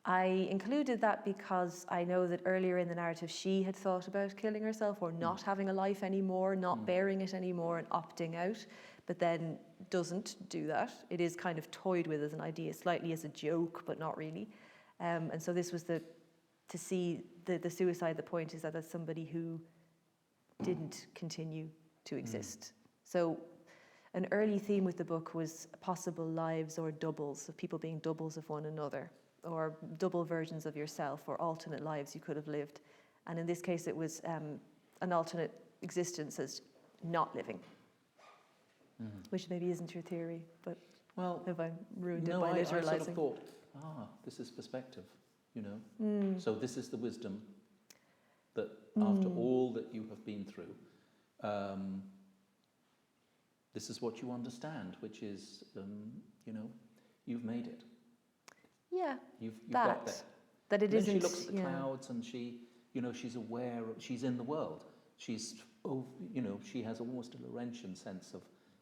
I included that because I know that earlier in the narrative she had thought about killing herself, or not having a life anymore, not bearing it anymore, and opting out, but then doesn't do that. It is kind of toyed with as an idea, slightly as a joke, but not really. And so this was to see the suicide. The point is that that's somebody who didn't continue to exist. So an early theme with the book was possible lives or doubles, of people being doubles of one another, or double versions of yourself, or alternate lives you could have lived. And in this case, it was an alternate existence as not living, which maybe isn't your theory, but have I ruined it by literalizing? I sort of thought, this is perspective, you know. So this is the wisdom that after all that you have been through, this is what you understand, which is, you know, you've made it. Yeah, you've got there. That it isn't. She looks at the clouds and she, you know, she's aware, she's in the world. She's, you know, she has almost a Laurentian sense of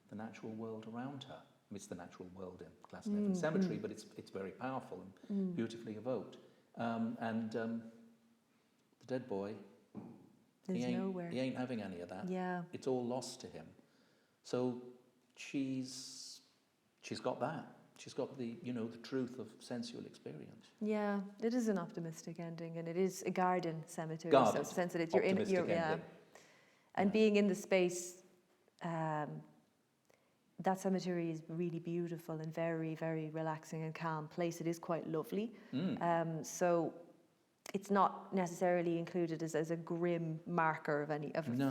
the natural world around her. I mean, it's the natural world in Glasnevin Cemetery, but it's very powerful and beautifully evoked. And the dead boy, he ain't having any of that. Yeah, it's all lost to him. So she's got that. She's got the, you know, the truth of sensual experience. Yeah, it is an optimistic ending, and it is a garden cemetery. Guarded, so it's sense that you're in, ending. And being in the space, that cemetery is really beautiful and very, very relaxing and calm place. It is quite lovely. So it's not necessarily included as a grim marker of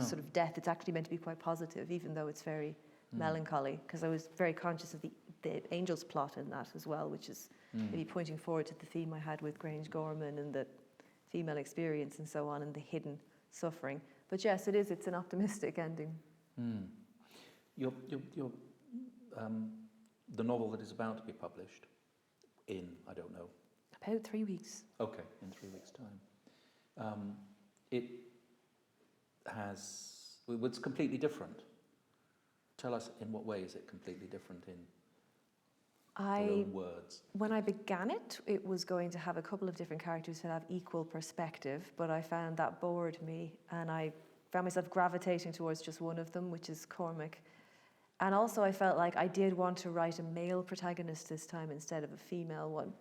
sort of death. It's actually meant to be quite positive, even though it's very melancholy, because I was very conscious of the angel's plot in that as well, which is maybe pointing forward to the theme I had with Grange Gorman and the female experience and so on, and the hidden suffering. But yes, it's an optimistic ending. Your the novel that is about to be published in, I don't know, about 3 weeks. Okay, in 3 weeks' time. It's completely different. Tell us, in what way is it completely different in your own words? When I began it, it was going to have a couple of different characters to have equal perspective, but I found that bored me, and I found myself gravitating towards just one of them, which is Cormac. And also I felt like I did want to write a male protagonist this time instead of a female one.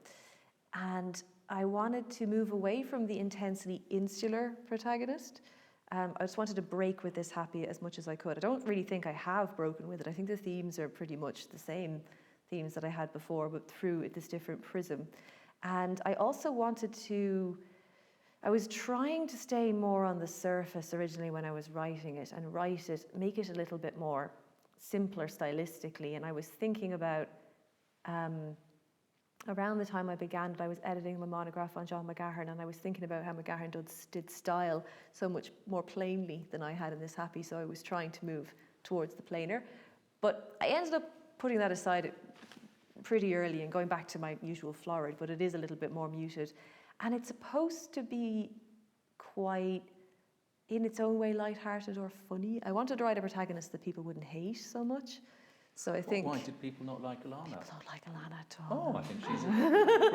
And I wanted to move away from the intensely insular protagonist. I just wanted to break with this happy as much as I could. I don't really think I have broken with it. I think the themes are pretty much the same themes that I had before, but through this different prism. And I also wanted to I was trying to stay more on the surface originally when I was writing it, and make it a little bit more simpler stylistically. And I was thinking about, around the time I began it, I was editing my monograph on John McGahern, and I was thinking about how McGahern did style so much more plainly than I had in This Happy, so I was trying to move towards the plainer. But I ended up putting that aside pretty early and going back to my usual florid, but it is a little bit more muted. And it's supposed to be quite, in its own way, lighthearted or funny. I wanted to write a protagonist that people wouldn't hate so much. So I think... Why did people not like Alana? People don't like Alana at all. Oh, I think she's...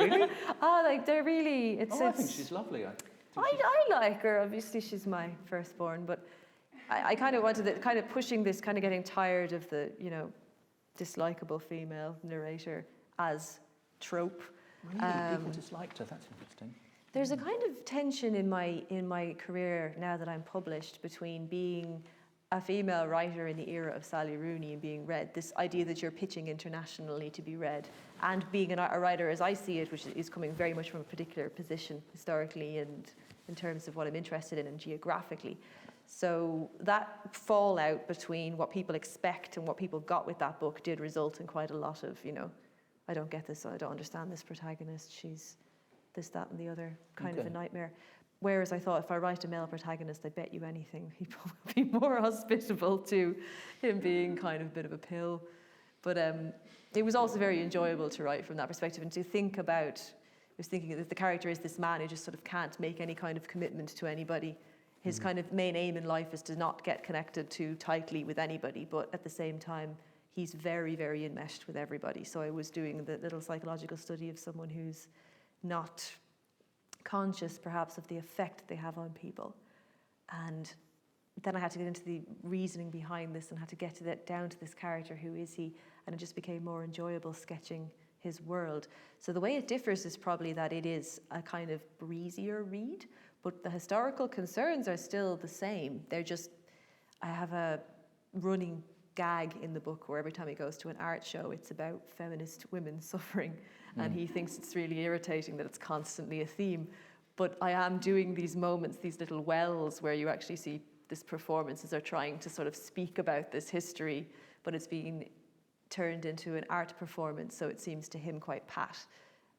Really? Oh, like, they're really... I think she's lovely. I like her. Obviously, she's my firstborn, but I kind of wanted it, kind of pushing this, kind of getting tired of the, dislikable female narrator as trope. Really? People disliked her? That's interesting. There's a kind of tension in my career now that I'm published between being a female writer in the era of Sally Rooney and being read, this idea that you're pitching internationally to be read, and being a writer as I see it, which is coming very much from a particular position historically and in terms of what I'm interested in and geographically. So that fallout between what people expect and what people got with that book did result in quite a lot of, I don't get this, I don't understand this protagonist, she's this, that, and the other, kind of a nightmare. Whereas I thought, if I write a male protagonist, I bet you anything, people will be more hospitable to him being kind of a bit of a pill. But it was also very enjoyable to write from that perspective and to think about, I was thinking that the character is this man who just sort of can't make any kind of commitment to anybody. His kind of main aim in life is to not get connected too tightly with anybody, but at the same time, he's very, very enmeshed with everybody. So I was doing the little psychological study of someone who's not conscious, perhaps, of the effect they have on people. And then I had to get into the reasoning behind this and had to get to down to this character, who is he? And it just became more enjoyable sketching his world. So the way it differs is probably that it is a kind of breezier read, but the historical concerns are still the same. They're just, I have a running gag in the book where every time he goes to an art show, it's about feminist women suffering. And he thinks it's really irritating that it's constantly a theme. But I am doing these moments, these little wells where you actually see this performances are trying to sort of speak about this history, but it's being turned into an art performance, so it seems to him quite pat.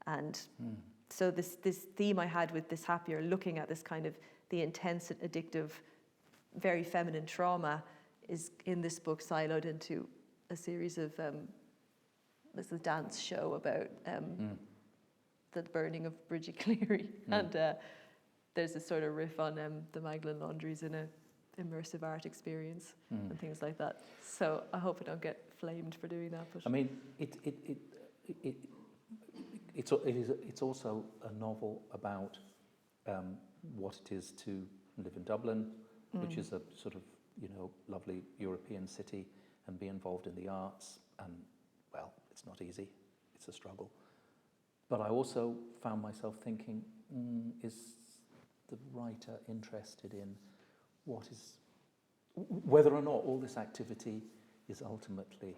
And so this theme I had with This Happier, looking at this kind of the intense and addictive, very feminine trauma, is in this book siloed into a series of this is a dance show about the burning of Bridget Cleary, and there's this sort of riff on the Magdalen Laundries in a immersive art experience and things like that. So I hope I don't get flamed for doing that. But I mean, it's also a novel about what it is to live in Dublin, which is a sort of lovely European city, and be involved in the arts. And well, it's not easy; it's a struggle. But I also found myself thinking, is the writer interested in whether or not all this activity is ultimately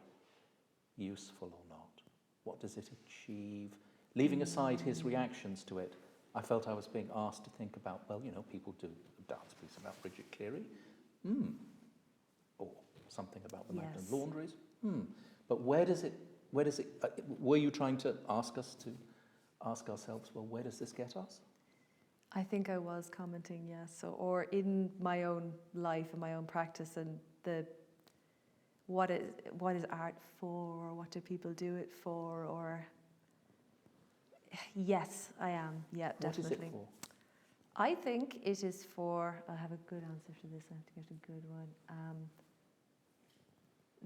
useful or not? What does it achieve? Leaving aside his reactions to it, I felt I was being asked to think about, well, people do a dance piece about Bridget Cleary, or something about the Magdalen Laundries, But where does it, were you trying to ask us to ask ourselves, well, where does this get us? I think I was commenting, yes. So, or in my own life and my own practice, and what is art for, or what do people do it for, or yes, I am, yeah, definitely. What is it for? I think it is for, I have a good answer to this, I have to get a good one.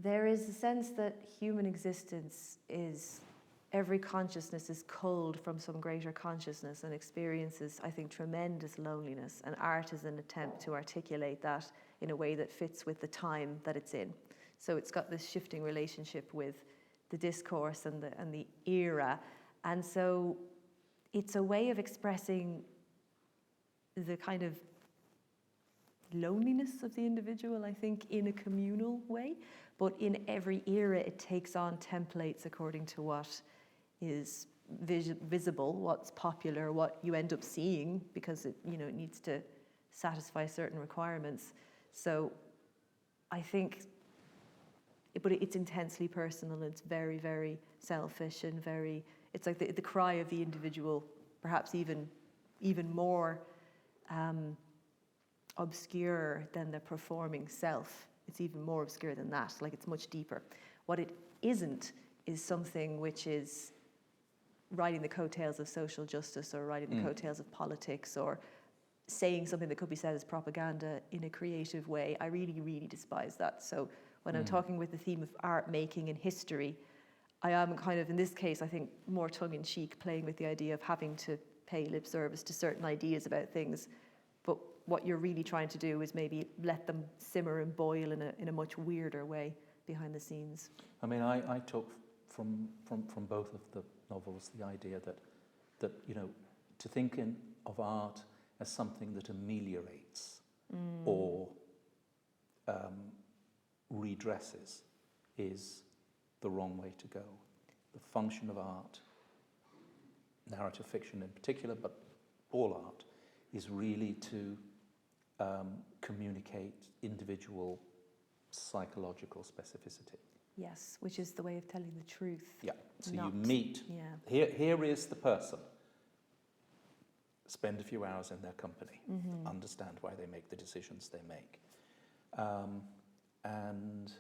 There is a sense that human existence is, every consciousness is culled from some greater consciousness and experiences, I think, tremendous loneliness. And art is an attempt to articulate that in a way that fits with the time that it's in. So it's got this shifting relationship with the discourse and the era. And so it's a way of expressing the kind of loneliness of the individual, I think, in a communal way. But in every era, it takes on templates according to what is visible, what's popular, what you end up seeing, because it needs to satisfy certain requirements. So I think, but it's intensely personal. It's very, very selfish and it's like the cry of the individual, perhaps even more obscure than the performing self. It's even more obscure than that. Like, it's much deeper. What it isn't is something which is riding the coattails of social justice, or riding the coattails of politics, or saying something that could be said as propaganda in a creative way. I really, really despise that. So when I'm talking with the theme of art making and history, I am kind of, in this case, I think, more tongue-in-cheek, playing with the idea of having to pay lip service to certain ideas about things. But what you're really trying to do is maybe let them simmer and boil in a much weirder way behind the scenes. I mean, I took from both of the novels the idea that to think of art as something that ameliorates or redresses is the wrong way to go. The function of art, narrative fiction in particular, but all art, is really to communicate individual psychological specificity. Yes, which is the way of telling the truth. Yeah, so you meet, Yeah. here is the person, spend a few hours in their company, understand why they make the decisions they make. And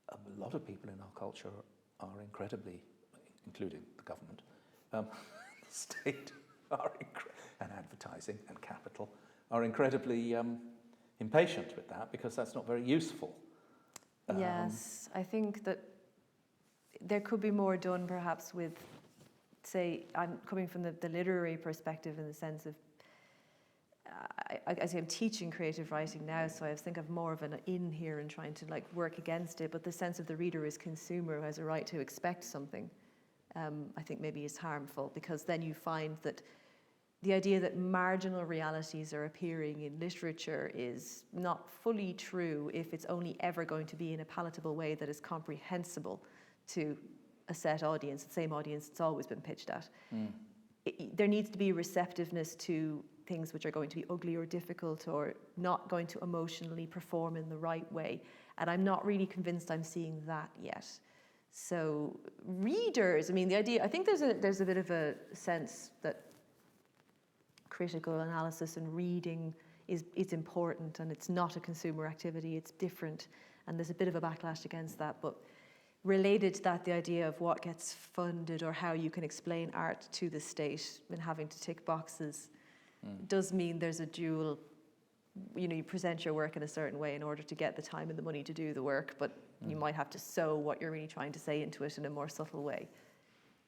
a lot of people in our culture are incredibly, including the government, the state, and advertising and capital, are incredibly impatient with that, because that's not very useful. Yes, I think that there could be more done perhaps with, say, I'm coming from the literary perspective, in the sense of, I'm teaching creative writing now, so I think I've more of an in here and trying to work against it, but the sense of the reader as consumer who has a right to expect something, I think maybe is harmful, because then you find that the idea that marginal realities are appearing in literature is not fully true if it's only ever going to be in a palatable way that is comprehensible to a set audience, the same audience it's always been pitched at. There needs to be receptiveness to things which are going to be ugly or difficult, or not going to emotionally perform in the right way. And I'm not really convinced I'm seeing that yet. So readers, I mean, the idea, I think there's a bit of a sense that critical analysis and reading is important, and it's not a consumer activity, it's different, and there's a bit of a backlash against that. But related to that, the idea of what gets funded or how you can explain art to the state and having to tick boxes does mean there's a dual, you present your work in a certain way in order to get the time and the money to do the work, but you might have to sew what you're really trying to say into it in a more subtle way.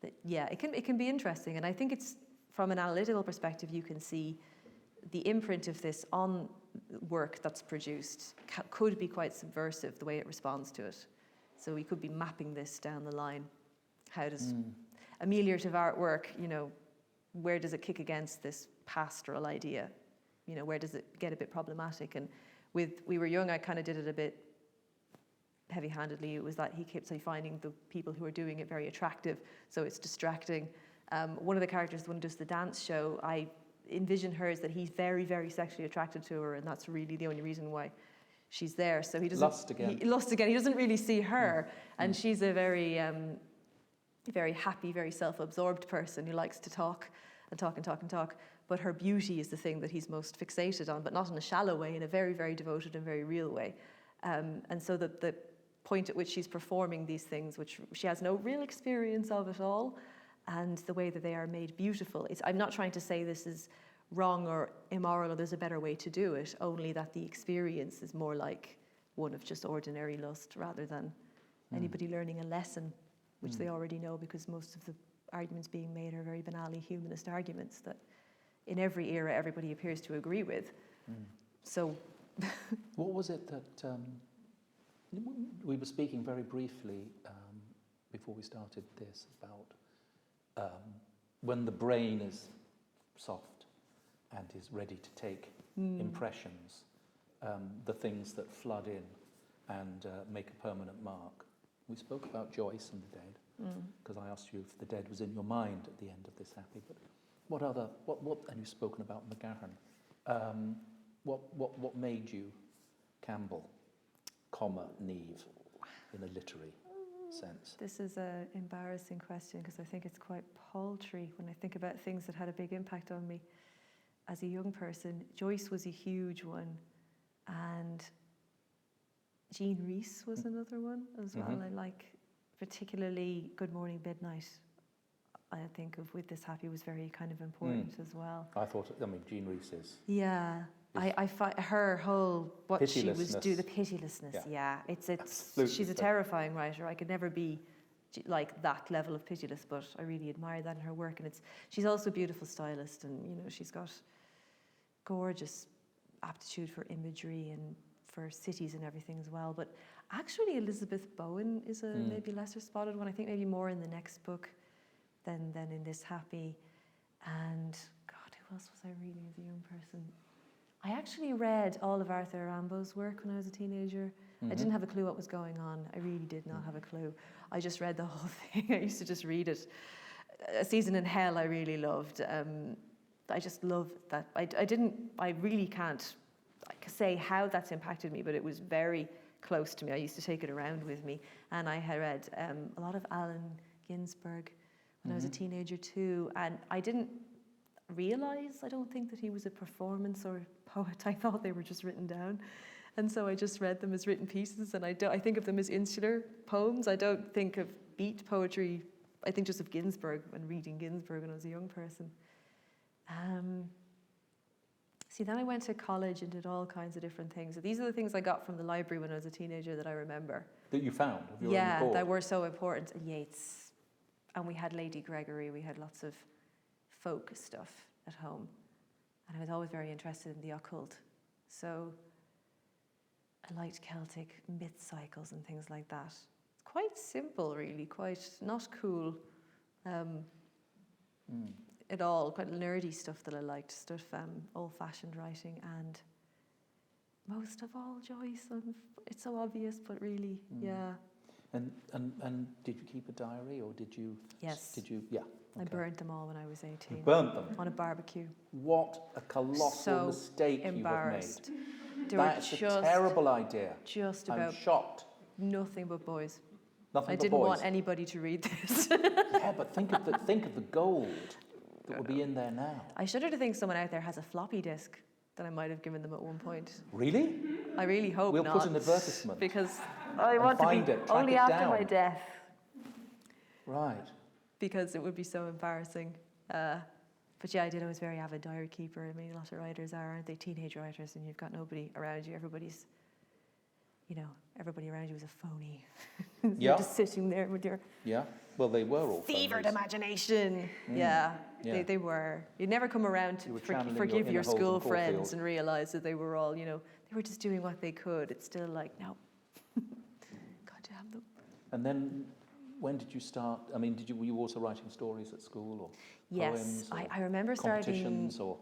That, yeah, it can be interesting, and I think it's, from an analytical perspective, you can see the imprint of this on work that's produced could be quite subversive, the way it responds to it. So we could be mapping this down the line. How does ameliorative artwork, where does it kick against this pastoral idea? Where does it get a bit problematic? And with We Were Young, I kind of did it a bit heavy-handedly. It was that he kept finding the people who are doing it very attractive, so it's distracting. One of the characters, the one who does the dance show, I envision her as that he's very, very sexually attracted to her, and that's really the only reason why she's there. So he doesn't... Lust again. He doesn't really see her, and she's a very, very happy, very self-absorbed person who likes to talk and talk and talk and talk. But her beauty is the thing that he's most fixated on, but not in a shallow way, in a very, very devoted and very real way. And so the point at which she's performing these things, which she has no real experience of at all, and the way that they are made beautiful. I'm not trying to say this is wrong or immoral or there's a better way to do it, only that the experience is more like one of just ordinary lust rather than anybody learning a lesson, which they already know, because most of the arguments being made are very banally humanist arguments that in every era everybody appears to agree with. So what was it that we were speaking very briefly before we started this about when the brain is soft and is ready to take impressions, the things that flood in and make a permanent mark. We spoke about Joyce and the dead. because I asked you if the dead was in your mind at the end of this happy. But what, and you've spoken about McGahern. What made you Campbell, Niamh, in a literary sense? This is an embarrassing question because I think it's quite paltry when I think about things that had a big impact on me as a young person. Joyce was a huge one, and Jean Rhys was another one as well. I like particularly Good Morning Midnight. I think of With This Happy was very kind of important as well. Jean Rhys is... Yeah. I find her whole, what she was doing, the pitilessness, it's Absolutely. She's a terrifying writer. I could never be like that level of pitiless, but I really admire that in her work. And she's also a beautiful stylist, and she's got gorgeous aptitude for imagery and for cities and everything as well. But actually Elizabeth Bowen is a maybe lesser spotted one. I think maybe more in the next book than in this happy. And God, who else was I reading as a young person? I actually read all of Arthur Rimbaud's work when I was a teenager. I didn't have a clue what was going on. I really did not have a clue. I just read the whole thing. I used to just read it. A Season in Hell I really loved. I just love that. I really can't say how that's impacted me, but it was very close to me. I used to take it around with me. And I had read a lot of Allen Ginsberg when I was a teenager too. And I didn't realize, I don't think, that he was a performance or poet. I thought they were just written down. And so I just read them as written pieces, and I think of them as insular poems. I don't think of beat poetry. I think just of Ginsberg when reading Ginsberg when I was a young person. Then I went to college and did all kinds of different things. So these are the things I got from the library when I was a teenager that I remember. That you found of your own accord? That were so important. Yeats. And we had Lady Gregory. We had lots of folk stuff at home. And I was always very interested in the occult. So I liked Celtic myth cycles and things like that. It's quite simple, really, quite not cool at all. Quite nerdy stuff that I liked, stuff, old-fashioned writing, and most of all, Joyce. It's so obvious, but really, yeah. And did you keep a diary, or did you? Yes. Did you? Yeah. Okay. I burnt them all when I was 18. You burnt them? On a barbecue. What a colossal mistake you have made. That's a terrible idea. I'm shocked. Nothing but boys. Nothing I but didn't boys. want anybody to read this. Yeah, but think of the gold that would be in there now. I shudder to think someone out there has a floppy disk that I might have given them at one point. Really? I really hope not. We'll put an advertisement. Because I want to be only after my death. Right. Because it would be so embarrassing. But yeah, I was a very avid diary keeper. I mean, a lot of writers are, aren't they? Teenage writers, and you've got nobody around you. Everybody's, everybody around you is a phony. You're just sitting there with your Well, they were all fevered phonies. imagination. Yeah. They were. You'd never come around to forgive your school friends and realize that they were all, they were just doing what they could. It's still like, no, God damn them. And then, when did you start? I mean, were you also writing stories at school, or poems? Yes, I remember starting. Or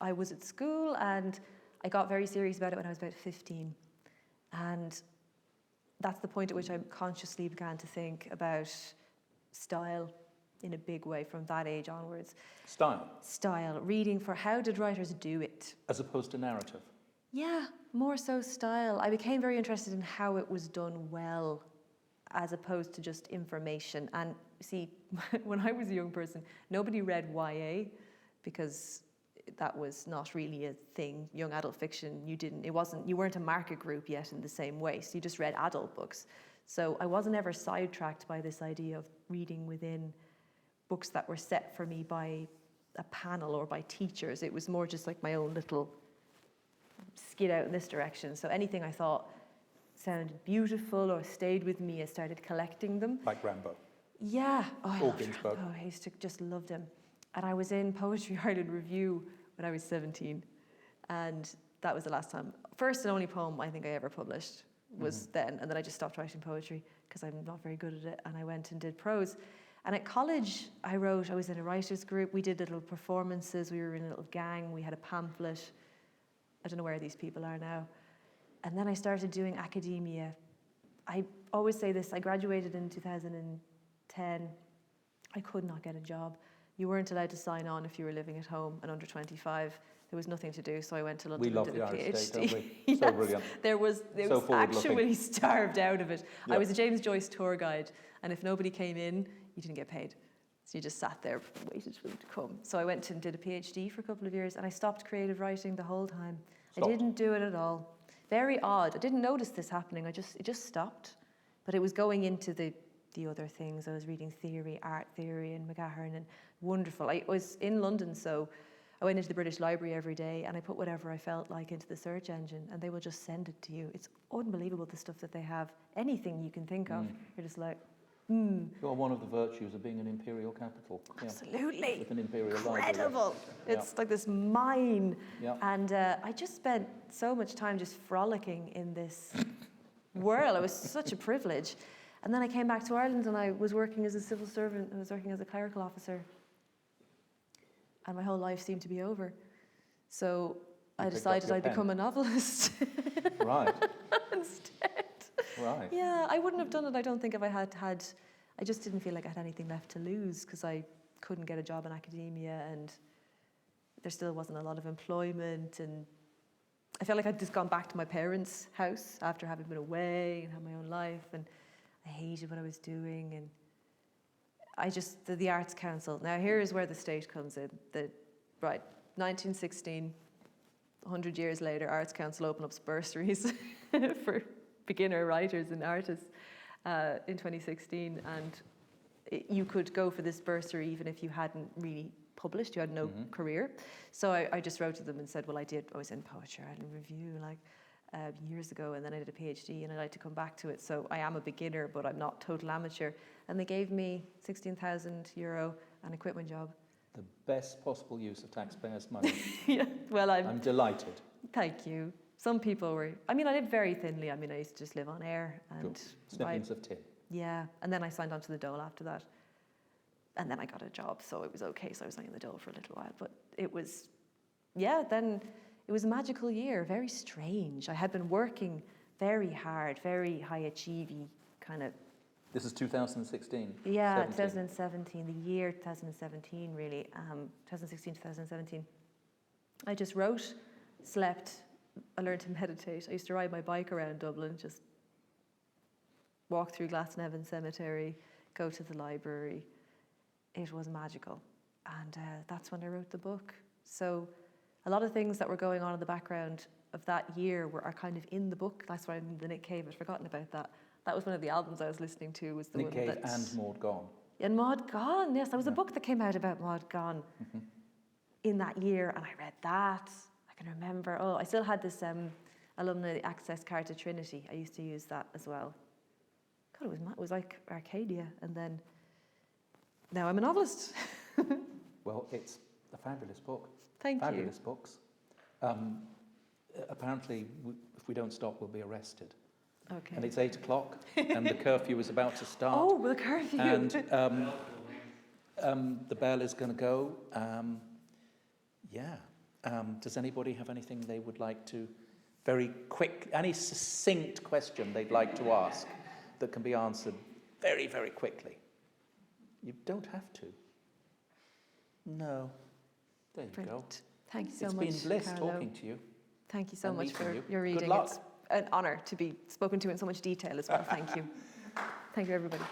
I was at school, and I got very serious about it when I was about 15, and that's the point at which I consciously began to think about style in a big way from that age onwards. Style, reading for how did writers do it? As opposed to narrative? Yeah, more so style. I became very interested in how it was done well, as opposed to just information. And see, when I was a young person, nobody read YA because that was not really a thing. Young adult fiction, you weren't a market group yet in the same way, so you just read adult books. So I wasn't ever sidetracked by this idea of reading within books that were set for me by a panel or by teachers. It was more just like my own little skid out in this direction. So anything I thought sounded beautiful or stayed with me, I started collecting them. Like Rambo? Yeah. I loved Ginsberg. Rambo. I used to just loved him. And I was in Poetry Ireland Review when I was 17. And that was the last time. First and only poem I think I ever published was then. And then I just stopped writing poetry because I'm not very good at it. And I went and did prose. And at college, I was in a writer's group. We did little performances. We were in a little gang. We had a pamphlet. I don't know where these people are now. And then I started doing academia. I always say this, I graduated in 10, I could not get a job. You weren't allowed to sign on if you were living at home and under 25. There was nothing to do, so I went to London We love and did the a Irish PhD. state, don't we? So Yes, brilliant. There was So forward-looking. actually starved out of it. I Yep. was a James Joyce tour guide, and if nobody came in, you didn't get paid. So you just sat there, waited for them to come. So I went and did a PhD for a couple of years, and I stopped creative writing the whole time. Stopped. I didn't do it at all. Very odd. I didn't notice this happening. It just stopped. But it was going into the other things. I was reading theory, art theory, and McGahern, and wonderful. I was in London, so I went into the British Library every day, and I put whatever I felt like into the search engine, and they will just send it to you. It's unbelievable, the stuff that they have. Anything you can think of, you're just like, You're one of the virtues of being an imperial capital. Yeah. absolutely. With an imperial library. Incredible. It's like this mine. Yeah. And I just spent so much time just frolicking in this world. It was such a privilege. And then I came back to Ireland and I was working as a civil servant. I was working as a clerical officer. And my whole life seemed to be over. So I picked up decided your I'd pen. become a novelist Right. instead. Right. Yeah, I wouldn't have done it, I don't think, if I had I just didn't feel like I had anything left to lose because I couldn't get a job in academia and there still wasn't a lot of employment, and I felt like I'd just gone back to my parents' house after having been away and had my own life, and I hated what I was doing, and I just, the Arts Council, now here is where the state comes in. 1916, 100 years later, Arts Council opened up bursaries for beginner writers and artists in 2016, and you could go for this bursary even if you hadn't really published, you had no career. So I just wrote to them and said, well, I was in poetry and review years ago, and then I did a PhD and I'd like to come back to it. So I am a beginner, but I'm not total amateur. And they gave me €16,000 and a quit my job. The best possible use of taxpayers' money. Yeah, well, I'm delighted. Thank you. Some people were, I lived very thinly. I used to just live on air and Good. Snippings of tin. yeah, and then I signed on to the Dole after that. And then I got a job, so it was okay. So I was only in the Dole for a little while. But it was, then it was a magical year, very strange. I had been working very hard, very high achievey kind of. This is 2016. Yeah, 17. 2017, the year 2017 really, 2016, 2017. I just wrote, slept, I learned to meditate. I used to ride my bike around Dublin, just walk through Glasnevin Cemetery, go to the library. It was magical. And that's when I wrote the book. So a lot of things that were going on in the background of that year are kind of in the book. That's why I'm in the Nick Cave. I'd forgotten about that. That was one of the albums I was listening to. Was the Nick one Cave that... and Maud Gone. And Maud Gone, yes. There was a book that came out about Maud Gone in that year, and I read that. I can remember. Oh, I still had this alumni access card to Trinity. I used to use that as well. God, it was like Arcadia. And then now I'm a novelist. Well, it's a fabulous book. Thank you. Fabulous books. Apparently, if we don't stop, we'll be arrested. Okay. And it's 8 o'clock, and the curfew is about to start. Oh, the curfew. And the bell is going to go. Does anybody have anything they would like to, very quick, any succinct question they'd like to ask that can be answered very, very quickly? You don't have to. No. There you go. Brilliant. Thank you so It's much, been bliss Carlo. talking to you. Thank you so and much meeting for you. your Good reading. luck. It's an honour to be spoken to in so much detail as well. Thank you. Thank you, everybody.